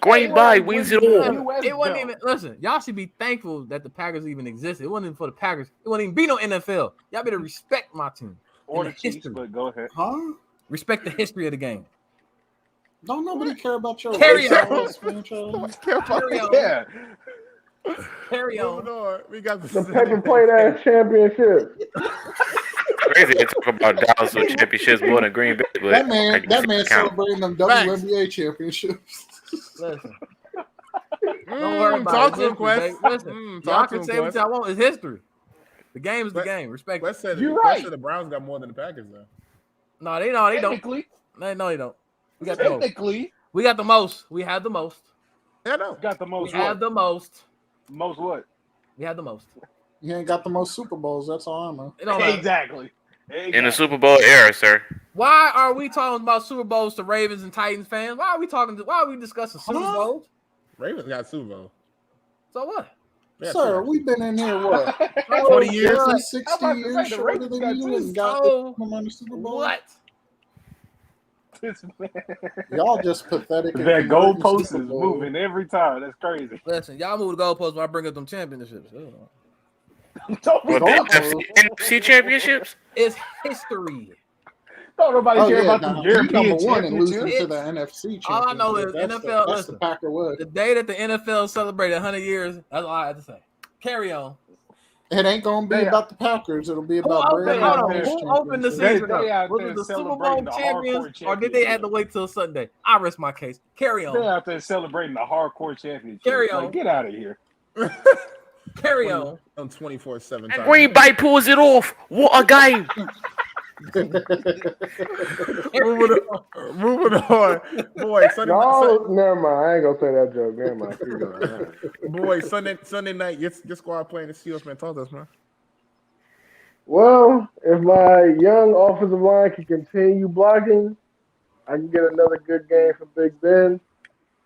Green Bay wins it all. It wasn't even. Listen, y'all should be thankful that the Packers even existed. It wasn't even for the Packers. It wasn't even be no NFL. Y'all better respect my team. Or the Chiefs, but go ahead. Huh? Respect the history of the game. Don't nobody care about your Carry on. Yeah. Carry on. We got the paper plate ass championship. Crazy to talk about Dallas with championships more than Green Bay. But that man celebrating them WNBA championships. Listen. Don't worry about it. Listen, y'all can say what y'all want. It's history. The game is the game. Respect it. You're right. The Browns got more than the Packers, though. No, they don't. No, they don't. We got Technically. We got the most. We have the most. Yeah, no. Got the most. We have the most. Most what? We have the most. You ain't got the most Super Bowls. That's all I know. Exactly. In the Super Bowl era, sir. Why are we talking about Super Bowls to Ravens and Titans fans? Why are we discussing Super Bowls? Ravens got Super Bowl. So what? Yeah, sir, we've been in here, what? 20 years? 60 years shorter than you and got the Super Bowl. What? this man. Y'all just pathetic. That goalpost is moving every time. That's crazy. Listen, y'all move the goalposts when I bring up them championships. NFC championships? It's history. Don't nobody care about the European number one and losing championship. to the NFC championship. All I know is NFL. That's the Packer way. The day that the NFL celebrated 100 years, that's all I have to say. Carry on. It ain't gonna be about the Packers. It'll be about Brady. Who opened the season? Was it the Super Bowl champions, or did they have to wait till Sunday? I rest my case. Carry on. They're out there celebrating the hardcore championship. Carry on. Like, get out of here. Carry on. On 24/7. And Green Bay pulls it off. What a game! Moving on. Boy, never mind. I ain't gonna say that joke. Never mind. Boy, Sunday night, your squad playing the Seahawks, man. Talk to us, man. Well, if my young offensive line can continue blocking, I can get another good game from Big Ben.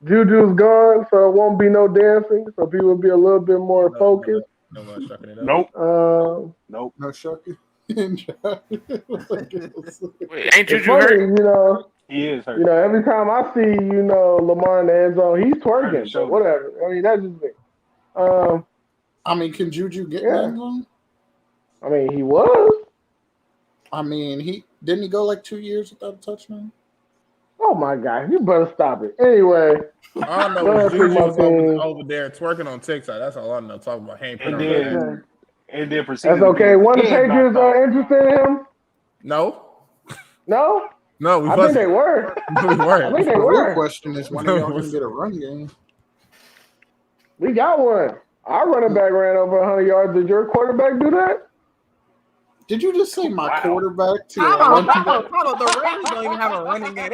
Juju's gone, so it won't be no dancing, so people will be a little bit more focused. Nope. No shucking. Wait, ain't Juju funny, hurt? You know, he is hurt. You know, every time I see, Lamar in the end zone, he's twerking. But whatever. I mean, that's just me. I mean, can Juju get in the end zone? I mean, he was. I mean, didn't he go like 2 years without a touchdown? Oh my God, you better stop it. Anyway, I don't know. Juju was over there twerking on TikTok. That's all I know. Talking about And then that's okay. One of the Patriots are interested in him? No. No? No, I think they were. We weren't. I think they The were. real question is when are y'all going to get a run game? We got one. Our running back ran over 100 yards. Did your quarterback do that? Did you just say my quarterback? The Ravens don't even have a running game.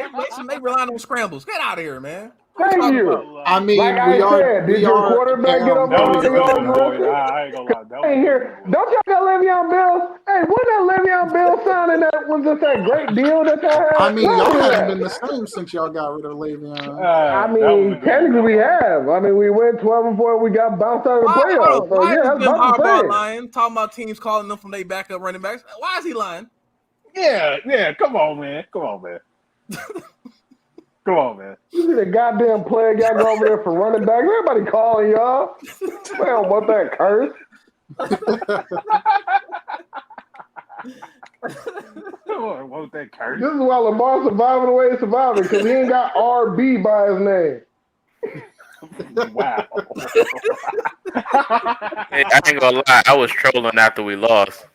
They rely on scrambles. Get out of here, man. Thank you. I mean, like I said, did your quarterback get over 100 yards? I ain't gonna lie. Hey, here, don't y'all got Le'Veon Bell? Hey, wasn't that Le'Veon Bell signing that was just that great deal that y'all had? I mean, y'all haven't been the same since y'all got rid of Le'Veon. I mean, technically we have. I mean, we went 12-4. We got bounced out of the playoffs. So yeah, that's about the same. Lying, talking about teams calling them from their backup running backs. Why is he lying? Yeah. Come on, man. Come on, man. You see the goddamn player got go over there for running back. Everybody calling y'all. We don't want that curse. Want that curse. This is why Lamar surviving the way he's surviving, because he ain't got RB by his name. Wow. Hey, I ain't gonna lie, I was trolling after we lost.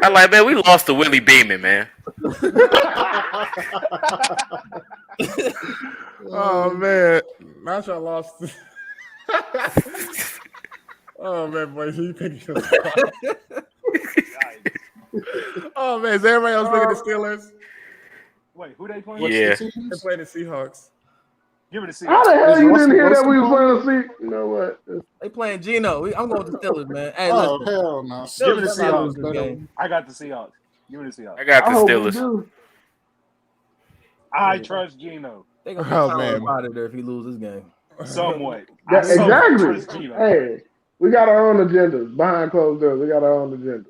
I like, man, we lost to Willie Beeman, man. Oh man, not y'all lost. Oh man, boys, you picking your spot. Oh man, is everybody else picking the Steelers? Wait, who they playing? Yeah, they playing the Seahawks. Give it a Seahawks. How the hell you didn't hear that we was playing the Seahawks? You know what? They playing Geno. I'm going with the Steelers, man. Hey, oh listen. hell no! Give it a Seahawks. I got the Seahawks. Give it a Seahawks. I got the Steelers. I trust Geno. They gonna be out of there if he loses this game. Somewhat. Exactly. Hey, we got our own agendas behind closed doors. We got our own agenda.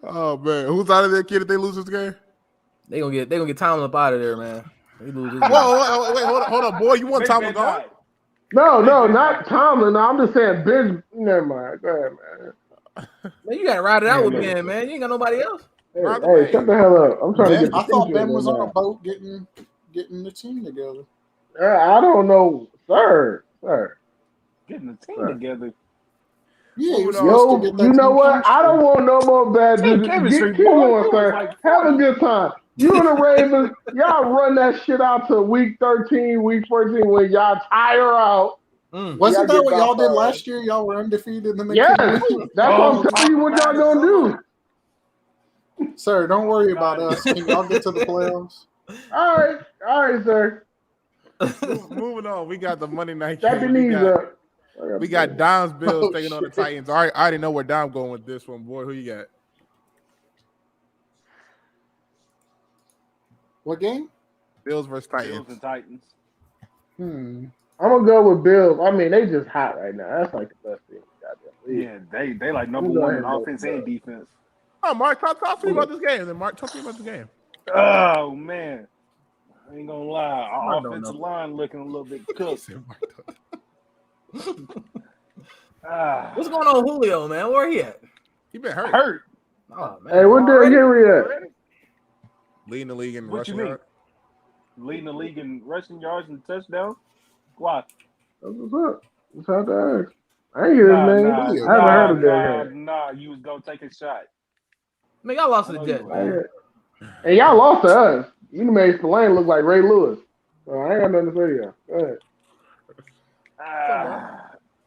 Oh man, who's out of there, kid? If they lose this game, they gonna get Tomlin up out of there, man. He loses. Whoa, wait, hold on, boy. You want Tomlin gone? No, not Tomlin. No, I'm just saying, Ben. Never mind. Go ahead, man. Man, you gotta ride it out with Ben, man. You ain't got nobody else. Hey, shut the hell up. I'm trying to get. I thought Ben was on a boat getting the team together. I don't know, sir. Getting the team together. Yeah, you know what? I don't want no more bad news. Keep going, sir. Have a good time. You and the Ravens, y'all run that shit out to week 13, week 14 when y'all tire out. Wasn't that what y'all did last year? Y'all were undefeated. Yes, that's what I'm telling you what y'all gonna do. Sir, don't worry about us. Can y'all get to the playoffs? All right, sir. Moving on, we got the Monday night game. We got Dom's Bills taking on the Titans. I already know where Dom going with this one, boy. Who you got? What game? Bills versus Titans. Bills and Titans. I'm gonna go with Bills. I mean, they just hot right now. That's like the best thing. Yeah, they like number one in offense and defense. Oh, Mark, talk to me about this game. Then Mark, talk to me about the game. Oh man, I ain't gonna lie. Our offensive line looking a little bit cooked. What's going on, Julio, man? Where he at? He been hurt. Oh, man. Hey, what Derrick Henry at? Leading the league in rushing yards. Leading the league in rushing yards and touchdowns? Why? That's what's up. Just have to ask. I ain't hear his name. I haven't heard of Derrick Henry. You was gonna take a shot. Man, y'all lost to the Jets, man. And y'all lost to us. You made Spillane look like Ray Lewis. So I ain't got nothing to say to y'all. Go ahead.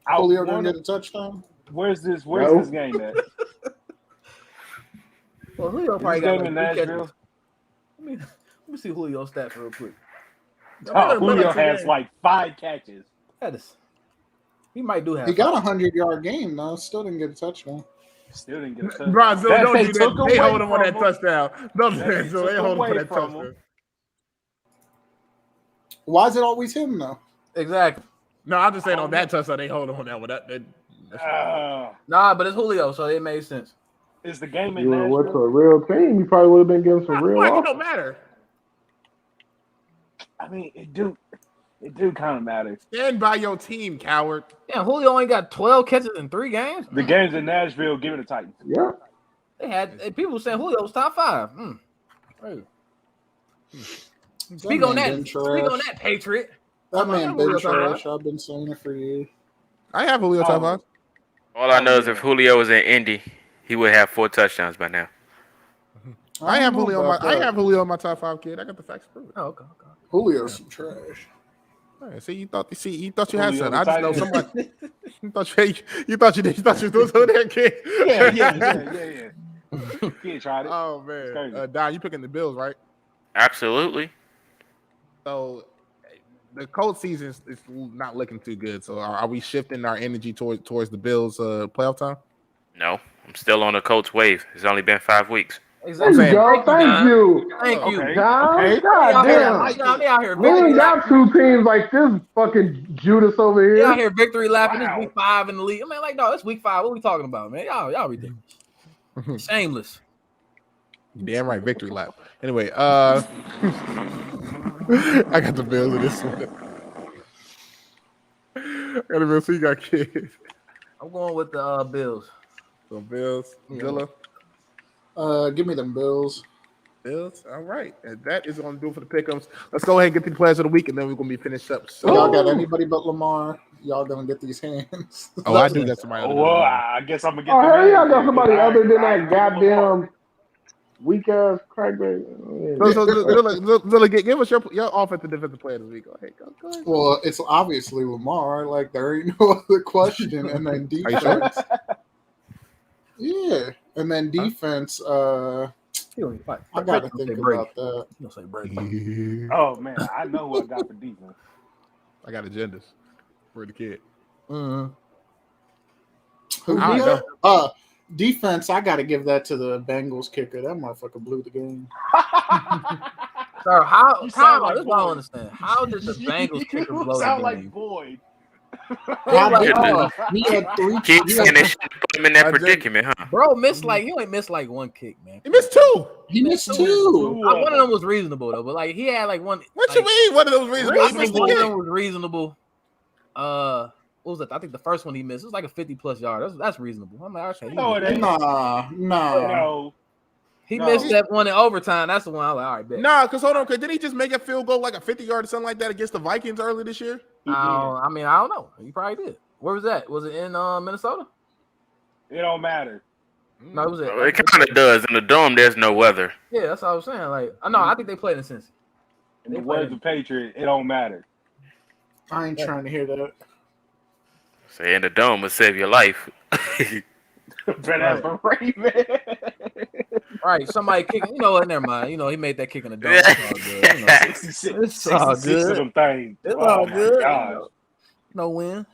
Julio didn't get a touchdown. Where's this game at? Well, Julio probably got in Nashville. Let me see Julio's stats real quick. Julio has like 5 catches. He might do have. He got a 100-yard game though. Still didn't get a touchdown. Bronzo, don't do that. They hold him on that touchdown. Don't do that. So they hold him for that touchdown. Why is it always him though? Exactly. No, I'm just saying on that touchdown they hold him on that one. Nah, but it's Julio, so it made sense. Is the game in Nashville? Nashville? What's a real team? You probably would have been getting some real. It don't matter. I mean, it do kind of matter. Stand by your team, coward. Yeah, Julio only got 12 catches in 3 games. The game's in Nashville. Give it to Titans. Yeah. They had people saying Julio was top 5. Hey. Speak on that, Patriot. That man been trash. I've been saying it for years. I have Julio top 5. All I know is if Julio was in Indy, he would have 4 touchdowns by now. I have Julio on my top 5, kid. I got the facts to prove it. Oh, okay. Julio's some trash. Right, see, you thought you had something. I just know somebody. you thought you was doing something there, kid. Yeah. Kid tried it. Oh man, Don, you picking the Bills, right? Absolutely. So the Colts season is not looking too good. So are we shifting our energy towards the Bills playoff time? No, I'm still on the Colts wave. It's only been 5 weeks. Exactly. Thank you. Thank you. Okay. God damn. We ain't got 2 teams like this fucking Judas over here. Y'all here victory lapping. It's week 5 in the league. I mean, like, no, it's week 5. What are we talking about, man? Y'all ridiculous. Shameless. You damn right, victory lap. Anyway, I got the Bills in this one. I got the Bills. So you got kids. I'm going with the Bills. So Bills, Villa. Give me them Bills. Bills. All right. And that is going to do it for the pick'ems. Let's go ahead and get the players of the week, and then we're going to be finished up. So y'all got anybody but Lamar? Y'all going to get these hands? Oh, I do got somebody. Well, I guess I'm going to get y'all got somebody other than that goddamn weak-ass crackback. So give us your offensive defensive player of the week. Go ahead. Well, it's obviously Lamar. Like, there ain't no other question. And then defense. Are you sure? Yeah. And then defense, I got to think about that. Oh, man, I know who I got for defense. I got agendas for the kid. Defense, I got to give that to the Bangles kicker. That motherfucker blew the game. Sir, how this is what I don't understand. How did the Bengals kicker blow the game? Sound like Boyd. He had 3 kicks and they put him in that predicament, huh? Bro, you ain't missed like 1 kick, man. He missed 2. He missed 2. One of them was reasonable though, but like he had like one. What you mean? One of those reasonable? I think one of them was reasonable. What was that? I think the first one he missed. It was like a 50+ yard. That's reasonable. I'm like, okay. No. He missed that one in overtime. That's the one I was like, all right, bet. Nah, because hold on, didn't he just make a field goal like a 50-yard or something like that against the Vikings earlier this year? I don't know. He probably did. Where was that? Was it in Minnesota? It don't matter. No, it was it kind of does. In the dome, there's no weather. Yeah, that's what I was saying. Like, I think they played in Cincy. In the words of Patriot, it don't matter. I ain't trying to hear that. Say in the dome will save your life. Better Raven. Right, somebody kicking. You know what? Never mind. He made that kick in the dome. It's all good. It's all good. Of them things. It's all good. No win.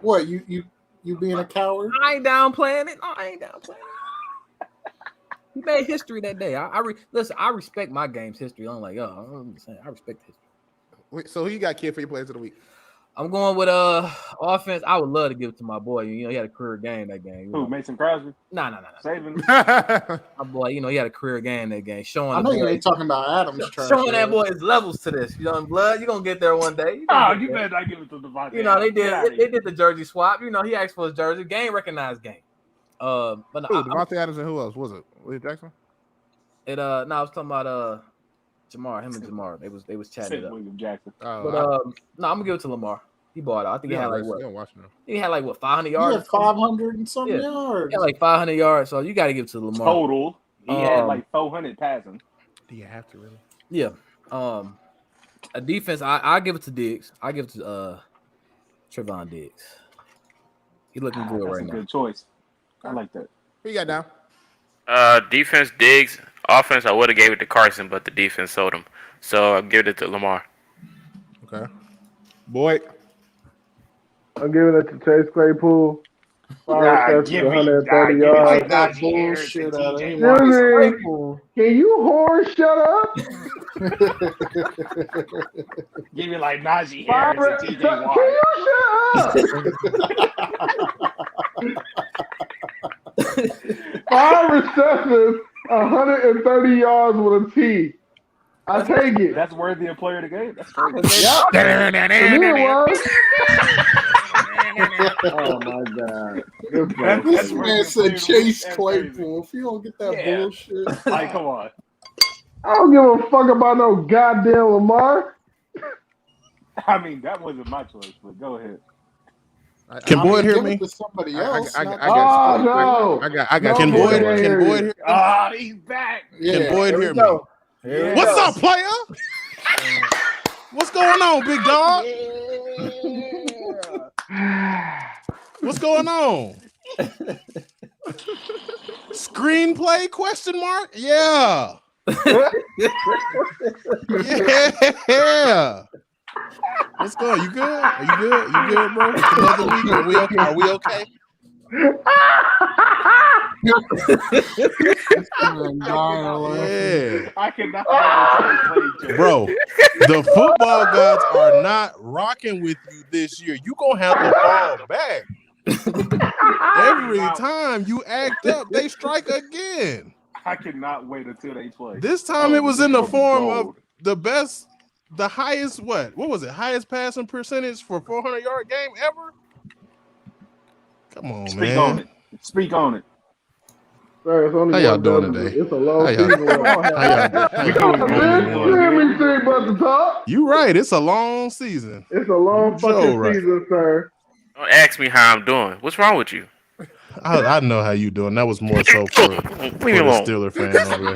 What you being a coward? I ain't downplaying it. I ain't downplaying it. He made history that day. Listen. I respect my game's history. I'm like, I'm saying, I respect history. Wait, so who you got, kid, for your players of the week? I'm going with offense. I would love to give it to my boy. You know, he had a career game that game. Who, Mason Crosby? No. Saving my boy, you know, he had a career game that game. I know you ain't talking about Adams. Showing that boy his levels to this. Young blood, you gonna get there one day. You better not give it to Devontae. You know, they did the jersey swap. You know, he asked for his jersey. Game recognized game. But no, Devontae Adams and who else was it? William Jackson? I was talking about Jamar, him and Jamar. They was chatting it up. William Jackson. I'm gonna give it to Lamar. He bought it. I think he had like what? He had like what 500 yards. He had 500 and some yards. He had like 500 yards. So you got to give it to Lamar. Total. He had like 400 passing. Do you have to really? Yeah. A defense. I give it to Diggs. I give it to Trevon Diggs. He looking good right now. Good choice. I like that. Who you got down? Defense, Diggs. Offense, I would have gave it to Carson, but the defense sold him. So I'll give it to Lamar. Okay. Boy. I'm giving it to Chase Claypool. 5 receptions, 130 yards. That bullshit out of him. Can you whore shut up? Give me like Najee Harris and TJ Watt. Can you shut up? 5 receptions, 130 yards with a T. I take it. That's worthy of player of the game. That's crazy. Oh my God. This man said Chase Claypool. If you don't get that bullshit. Like, come on. I don't give a fuck about no goddamn Lamar. I mean, that wasn't my choice, but go ahead. Can Boyd hear me? Somebody else. I got. Can Boyd hear me? Oh, he's back. Can Boyd hear me? What's up, player? What's going on, big dog? What's going on? Screenplay? Question mark? Yeah. Yeah. What's going on? You good? Are you good? You good, bro? It's another week. Are we okay? Are we okay? Yeah. I cannot. Bro, the football gods are not rocking with you this year. You gonna have to fall back. Every time you act up, they strike again. I cannot wait until they play. This time it was in the form of the highest, what was it? Highest passing percentage for 400-yard game ever? Come on, man. Speak on it. Sir, it's only how y'all doing today? It's a long season. How y'all? You right. It's a long season. It's a long fucking season, sir. Don't ask me how I'm doing. What's wrong with you? I know how you doing. That was more so for the Steeler fan over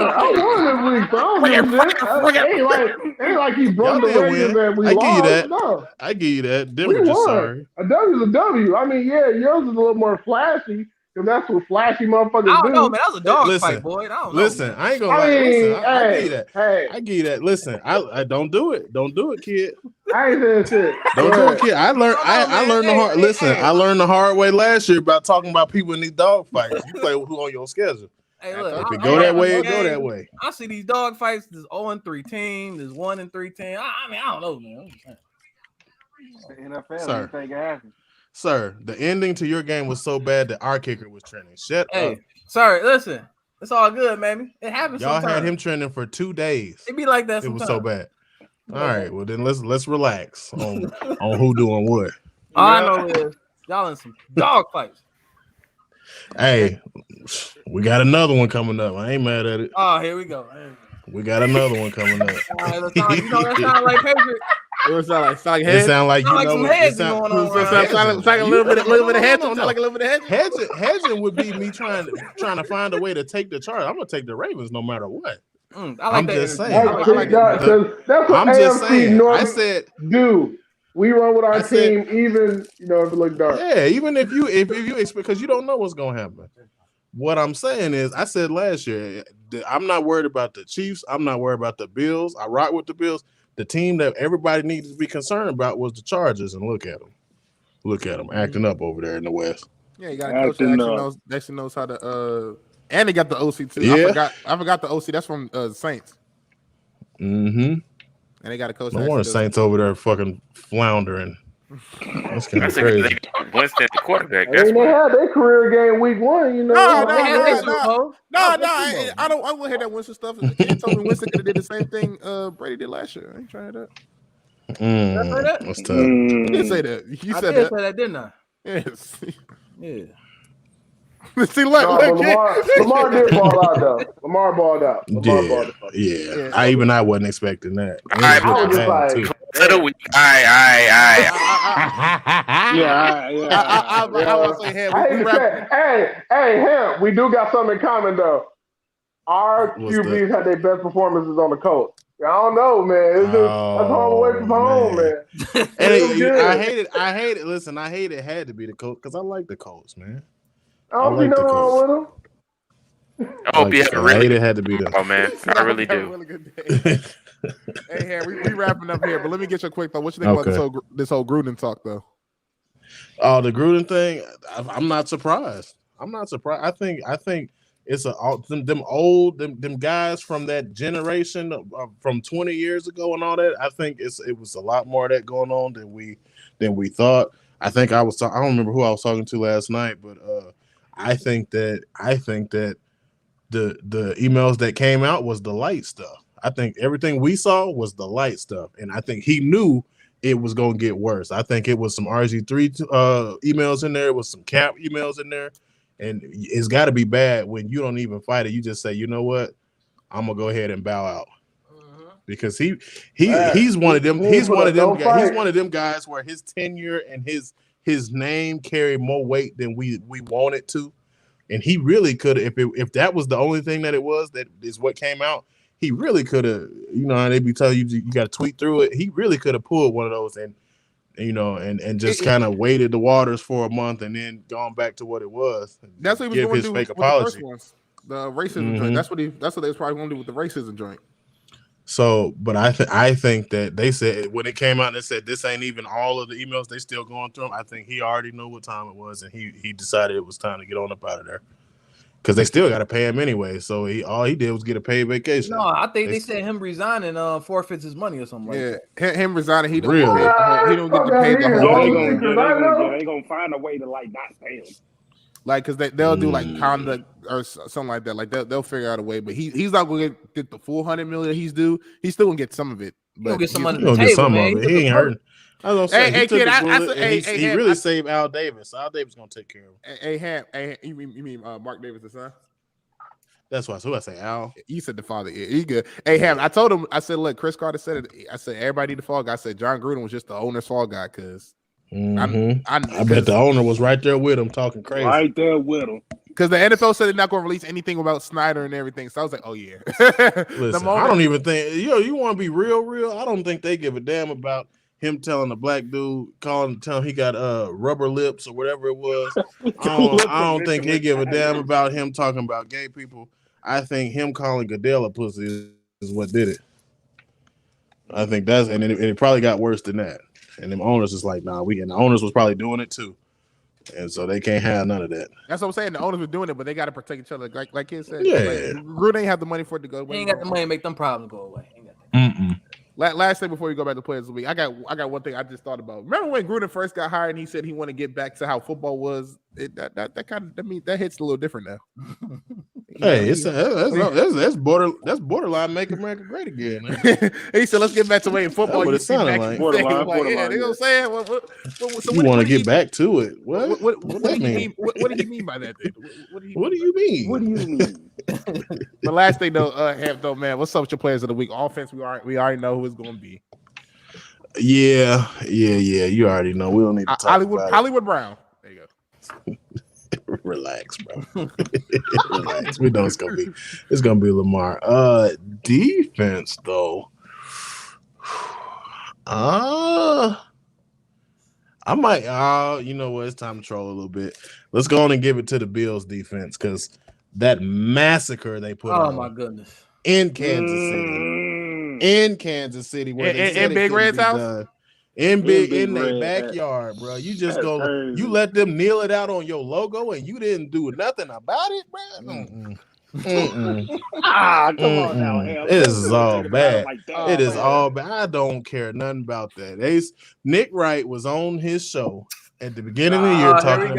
I won this week, bro. Ain't like he broke the record that we lost. No. I give you that. Denver just sorry. A W is a W. I mean, yeah, yours is a little more flashy. Because that's what flashy motherfuckers do. I don't know, man. That was a dog fight, boy. I don't know. Listen, I ain't gonna lie. Listen, I give you that. I give you that. Listen, I don't do it. Don't do it, kid. I ain't saying shit. Don't do it, kid. I learned the hard. Listen, I learned the hard way last year about talking about people in these dog fights. You play with who on your schedule. Hey, look, if it go that way, it go that way. I see these dog fights. There's 0-3 team. There's 1-3 team. I mean, I don't know, man. The NFL, anything can happen. Sir, the ending to your game was so bad that our kicker was trending. Shut up. Sir, listen. It's all good, man. It happens Y'all sometimes. had him trending for 2 days. It be like that sometimes. It was so bad. All right, well then let's relax on who doing what. All I know is y'all in some dog fights. Hey, we got another one coming up. I ain't mad at it. Oh, here we go. We got another one coming up. That sound like Patriot. It sound like heads. It sound like you know. It sound like a little bit of hedging. Like a little bit of hedging. Hedging would be me trying to find a way to take the charge. I'm gonna take the Ravens no matter what. I'm just saying. That's what AFC North. I said, dude, we run with our team, even if it look dark. Yeah, even if you expect, because you don't know what's gonna happen. What I'm saying is, I said last year, I'm not worried about the Chiefs. I'm not worried about the Bills. I rock with the Bills. The team that everybody needs to be concerned about was the Chargers, and look at them acting up over there in the West. Yeah, you got a coach that actually knows how to. And they got the OC too. Yeah. I forgot the OC. That's from Saints. Mm-hmm. And they got a coach. No wonder Saints over there fucking floundering. That's kind of crazy. They got Winston, the quarterback. They had their career game week 1. You know. No. I don't want to hear that Winston stuff. Ken told me Winston could have did the same thing Brady did last year. I ain't trying that. That's tough. You didn't say that. You said that. I say that, didn't I? Yes. Yeah. See, Lamar did ball out though. Lamar balled out. Yeah. I wasn't expecting that. I was just like, to the week. I Hey, him. We do got something in common though. Our QBs had their best performances on the Colts. I don't know, man. It's just, that's home away from home, man. I hate it. Listen, I hate it had to be the Colts because I like the Colts, man. I don't see nothing wrong with them. I hope you have a really good had to be Oh man, I really do. Really good day. Hey, we wrapping up here, but let me get you a quick thought. What you think about this whole Gruden talk, though? Oh, the Gruden thing. I'm not surprised. I think it's them guys from that generation from 20 years ago and all that. I think it was a lot more of that going on than we thought. I think I don't remember who I was talking to last night, but I think that the emails that came out was the light stuff. I think everything we saw was the light stuff, and I think he knew it was going to get worse. I think it was some RG3 emails in there, it was some Cap emails in there, and it's got to be bad when you don't even fight it. You just say, you know what, I'm gonna go ahead and bow out. Because he's one of them. He's one of them guys where his tenure and his name carry more weight than we want it to. And he really could have, if that was the only thing that it was, that is what came out, he really could have, they'd be telling you got to tweet through it. He really could have pulled one of those and just kind of waited the waters for a month and then gone back to what it was. That's what he was going to do with the first ones. The racism joint. That's what they was probably going to do with the racism joint. So, but I think that they said when it came out and they said this ain't even all of the emails, they still going through them. I think he already knew what time it was, and he decided it was time to get on up out of there because they still got to pay him anyway. So all he did was get a paid vacation. No, I think they said him resigning forfeits his money or something. Yeah, him resigning, he don't really? He don't get to pay the whole. They gonna find a way to not pay him. Like, because they'll do like conduct or something like that. Like they'll figure out a way, but he's not going to get the full $100 million he's due. He's still going to get some of it. But he'll get some money. He'll get some of it. He ain't hurting. I was gonna say, he really saved Al Davis. Al Davis gonna take care of him. You mean Mark Davis, the son? That's who I say. Al. You said the father. Yeah, he good. Hey, Ham. I told him. I said, look, Chris Carter said it. I said everybody need the fall guy. I said John Gruden was just the owner's fall guy because. I bet the owner was right there with him talking crazy. Right there with him. Because the NFL said they're not going to release anything about Snyder and everything. So I was like, oh, yeah. Listen, I don't even think, you want to be real. I don't think they give a damn about him telling the black dude, telling him he got rubber lips or whatever it was. I don't think he give a damn about him talking about gay people. I think him calling Goodell a pussy is what did it. I think that's, and it probably got worse than that. And them owners is like, nah, and the owners was probably doing it too. And so they can't have none of that. That's what I'm saying. The owners were doing it, but they got to protect each other. Like Kid said, yeah. Gruden ain't have the money for it to go away. He ain't got the money to make them problems go away. Last thing before we go back to players of the week, I got one thing I just thought about. Remember when Gruden first got hired and he said he wanted to get back to how football was? That hits a little different now. Hey, that's borderline make America great again. He said, "Let's get back to way in football." What it sounded like. Borderline. Yeah, they gonna say it. So you want to get back to it? What do you mean? What do you mean by that? What do you mean? The last thing though, man, what's up with your players of the week? Offense, we already know who it's going to be. Yeah. You already know. We don't need to talk about Hollywood Brown. There you go. Relax, bro. Relax. We know it's gonna be Lamar. Defense though. I might. You know what? It's time to troll a little bit. Let's go on and give it to the Bills defense because that massacre they put on. Oh my goodness! In Kansas City, where they said in Big Red's house. In their backyard, bro. You just you let them kneel it out on your logo and you didn't do nothing about it, bro. Come on now, Ham. It is all bad. It is man. all bad. I don't care nothing about that. Nick Wright was on his show at the beginning of the year talking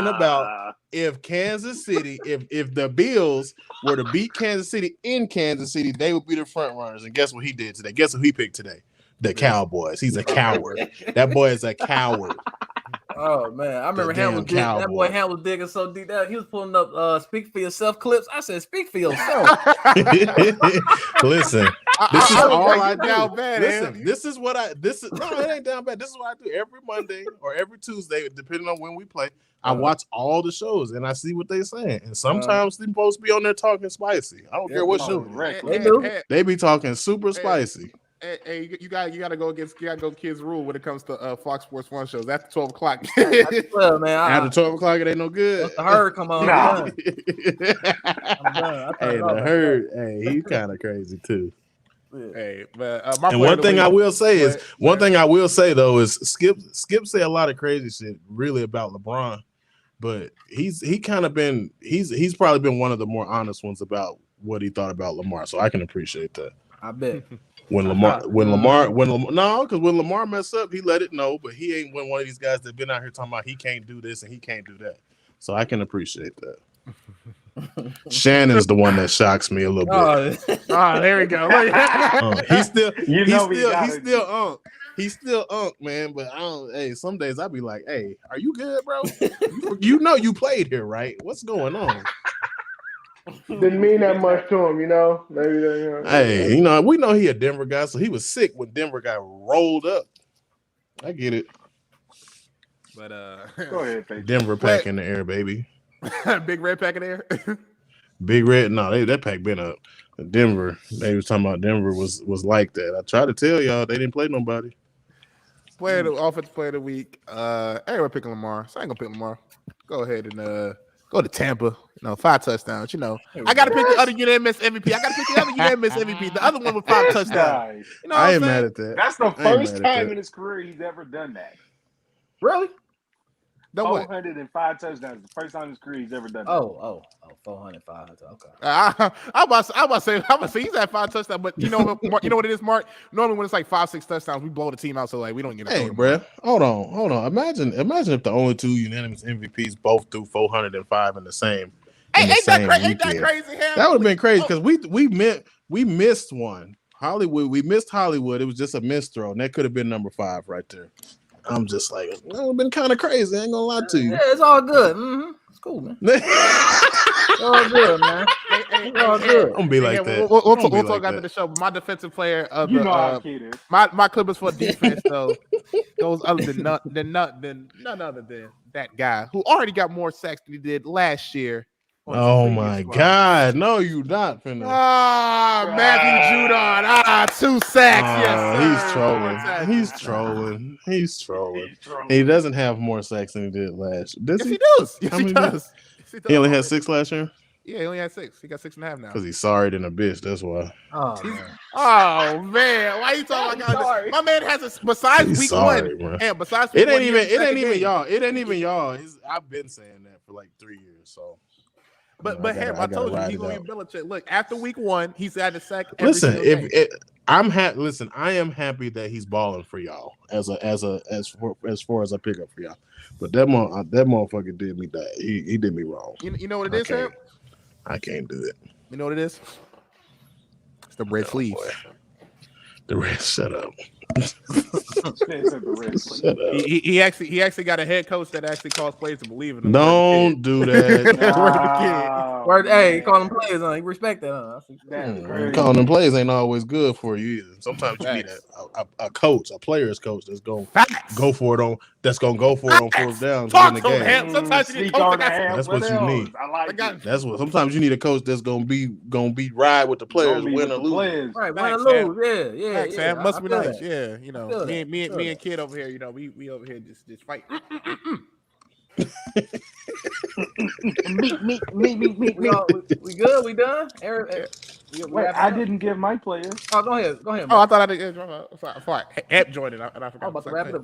about if Kansas City, if the Bills were to beat Kansas City in Kansas City, they would be the front runners. And guess what he did today? Guess who he picked today? The Cowboys. He's a coward. That boy is a coward. Oh man, I remember that boy Ham was digging so deep that he was pulling up "Speak for Yourself" clips. I said, "Speak for yourself." Listen, this is all I do. Listen, this is no, it ain't down bad. This is what I do every Monday or every Tuesday, depending on when we play. I watch all the shows and I see what they're saying. And sometimes they're supposed to be on there talking spicy. I don't care what show they do. They be talking super spicy. Hey, you gotta go kids rule when it comes to Fox Sports 1 shows. After 12 o'clock. Well, man, after 12 o'clock, it ain't no good. Once the herd come on. Nah. Hey, the herd. Hey, he's kind of crazy too. Hey, but and one thing I will say though is Skip said a lot of crazy shit really about LeBron, but he's probably been one of the more honest ones about what he thought about Lamar. So I can appreciate that. I bet. When Lamar messed up, he let it know, but he ain't one of these guys that been out here talking about he can't do this and he can't do that. So I can appreciate that. Shannon's the one that shocks me a little bit. Oh, there we go. He's still unk, man. But I don't. Hey, some days I be like, "Hey, are you good, bro? you know you played here, right? What's going on?" Didn't mean that much to him, you know. Maybe Hey, we know he a Denver guy, so he was sick when Denver got rolled up. I get it. But go ahead, Faith. Denver pack in the air, baby. Big red pack in the air. Big red, no, that pack been up. Denver, they was talking about Denver was like that. I tried to tell y'all they didn't play nobody. Offensive player of the week. Everyone picking Lamar, so I ain't gonna pick Lamar. Go ahead and go to Tampa. 5 touchdowns. I got to pick the other unanimous MVP. The other one with 5 touchdowns. I ain't mad at that. That's the first time in his career he's ever done that. Really? 405 touchdowns. The first time in his career he's ever done that. 405. Okay. I'm about to say he's had 5 touchdowns, but you know what it is, Mark? Normally when it's like 5-6 touchdowns, we blow the team out, so like we don't get. Hey, bro, hold on. Imagine if the only 2 unanimous MVPs both threw 405 in the same. Ain't that crazy? That would have been crazy because we missed one. Hollywood, we missed Hollywood. It was just a missed throw, and that could have been number 5 right there. I'm just like, it would have been kind of crazy. I ain't gonna lie to you. Yeah, it's all good. Mm-hmm. It's cool, man. It's all good, man. It's all good. I'm gonna be like that. We'll talk after the show. But my defensive player of my Clippers for defense though goes other than none other than that guy who already got more sacks than he did last year. Oh my God! No, you not finna. Matthew Judon. 2 sacks. Yes, He's trolling. He's trolling. He doesn't have more sacks than he did last. Yes, he does. Yes, he does. He only had 6 last year. Yeah, he only had 6. He got 6.5 now. Because he's sorry than a bitch. That's why. Oh man, why you talking like my man has besides week 1? Bro. And besides it ain't even y'all. It ain't even y'all. I've been saying that for like 3 years. So. But Ham, I told you he's gonna be Belichick. Look, after week 1, he's had a sack. I am happy that he's balling for y'all as far as I pick up for y'all. But that motherfucker did me that. He did me wrong. You know what it is, Ham? I can't do it. You know what it is? It's the red sleeves. The red. Shut up. Shut up. He actually got a head coach that actually calls players to believe in him. Don't do that. Hey, call them players on. You respect that, calling them players ain't always good for you either. Sometimes you need a coach, a player's coach that's gonna go for it on 4th down to win the game. Sometimes you need a coach that's what you need. I like it. That's what sometimes you need a coach that's gonna be ride with the players, win or lose. Right, win or lose. Yeah. Must be nice. Yeah, me and Kid over here, we over here just fight. Me. We good? We done? Wait, I didn't give my players. Oh, go ahead. Oh, I thought I did. Sorry. App joined it, and I forgot. I'm about to wrap it up.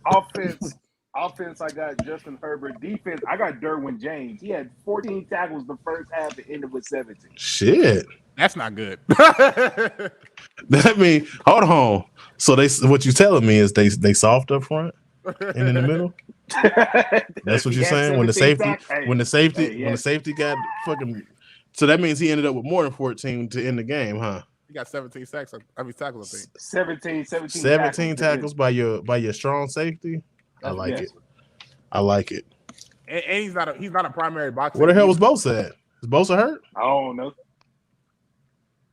Offense, Offense, I got Justin Herbert. Defense, I got Derwin James. He had 14 tackles the first half and ended with 17. Shit. That's not good. That mean, hold on. So what you telling me is they soft up front and in the middle? That's what you're saying? When the safety got fucking, so that means he ended up with more than 14 to end the game, huh? He got 17 sacks. Tackles, I think. 17 tackles by your strong safety. I like it. I like it. And he's not a primary boxer. Where the hell was Bosa at? Is Bosa hurt? I don't know.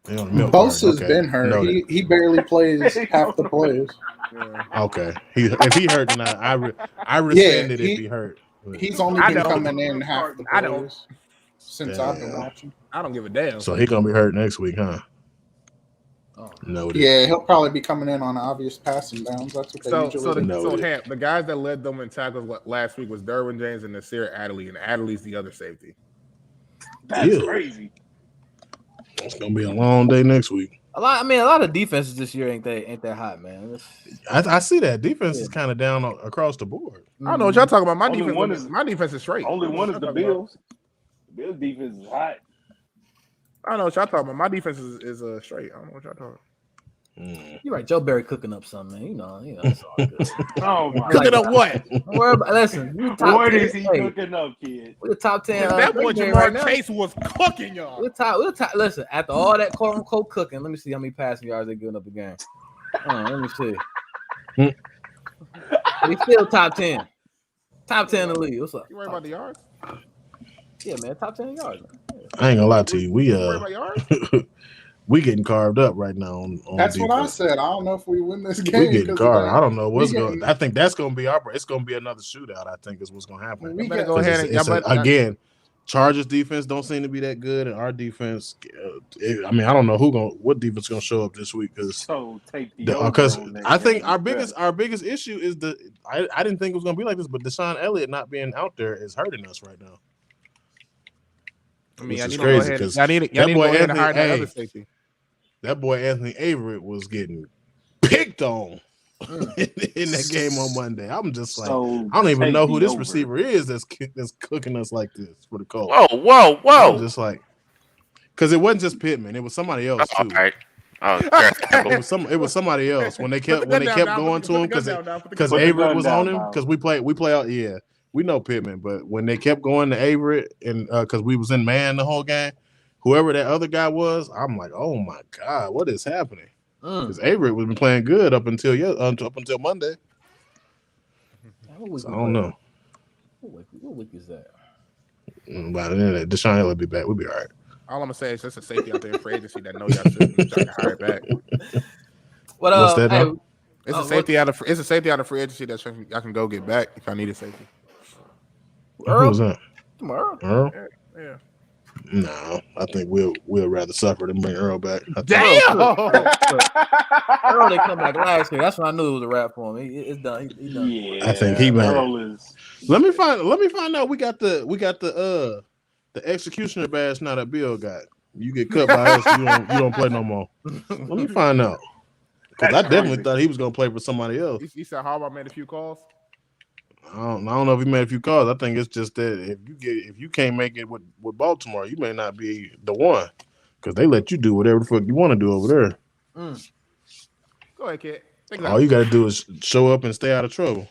Bosa's been hurt. He barely plays half the plays. Yeah. Okay. If he hurt, then I rescind it if he hurt. He's only been coming in half the plays since I've been watching. I don't give a damn. So he's gonna be hurt next week, huh? Oh. No. Yeah, he'll probably be coming in on obvious passing downs. That's what they usually do. The guys that led them in tackles last week was Derwin James and Nasir Adderley, and Adderley's the other safety. That's crazy. It's gonna be a long day next week. A lot of defenses this year ain't that hot, man. I see that defense is kind of down across the board. I don't know what y'all talking about. My defense is straight. Only one is the Bills. The Bills defense is hot. I don't know what y'all talking about. My defense is straight. I don't know what y'all talking about. You're right. Joe Barry cooking up something, man. You know, it's all good. Oh my! Cooking up what? Don't worry about. Listen, what is he cooking up, kid? We're the top 10. That boy Jamar Chase was cooking, y'all. We're top. Listen, after all that quote unquote cooking, let me see how many passing yards they're giving up a game. Let me see. We still top 10. Top 10 in the league. What's up? You worry about the yards? Yeah, man. Top 10 yards. Man. I ain't gonna lie to you. We getting carved up right now. On that's defense. what I said. I don't know if we win this game. We getting carved. I don't know what's going. I think that's gonna be it's gonna be another shootout. I think is what's gonna happen. We better go ahead again. Chargers defense don't seem to be that good, and our defense. I don't know what defense is gonna show up this week because I think our biggest issue is I didn't think it was gonna be like this, but Deshaun Elliott not being out there is hurting us right now. I need to go ahead. I need to go ahead and hire that other safety. That boy Anthony Averett was getting picked on in that game on Monday. I'm just like, I don't even know who this receiver is that's cooking us like this for the Colts. Whoa! I'm just like, because it wasn't just Pittman, it was somebody else too. All right. It was somebody else when they kept going to him because Averett was on him because we play out. Yeah, we know Pittman, but when they kept going to Averett and because we was in man the whole game. Whoever that other guy was, I'm like, oh my God, what is happening? Because Averett was been playing good up until Monday. So I don't know. What week is that? By the end of that, Deshaun will be back. We'll be all right. All I'm gonna say is just a safety out there in free agency that know y'all should try to hire back. What's that? Hey, it's a safety out of free agency that y'all can go get back if I need a safety. Who was that? Earl? Yeah. No, I think we'll rather suffer than bring Earl back. Damn! Earl didn't come back last year. That's when I knew it was a wrap for him. It's done. He's done. Yeah, I think he might. Let me find out. We got the executioner badge now that Bill got. You get cut by us, you don't play no more. Let me find out. Because I definitely thought he was gonna play for somebody else. You said Harbaugh made a few calls. I don't know if he made a few calls. I think it's just that if you can't make it with Baltimore, you may not be the one because they let you do whatever the fuck you want to do over there. Go ahead, kid. All you got to do is show up and stay out of trouble.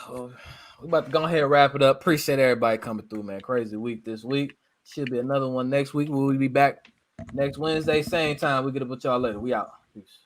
We're about to go ahead and wrap it up. Appreciate everybody coming through, man. Crazy week this week. Should be another one next week. We'll be back next Wednesday, same time. We're going to put y'all later. We out. Peace.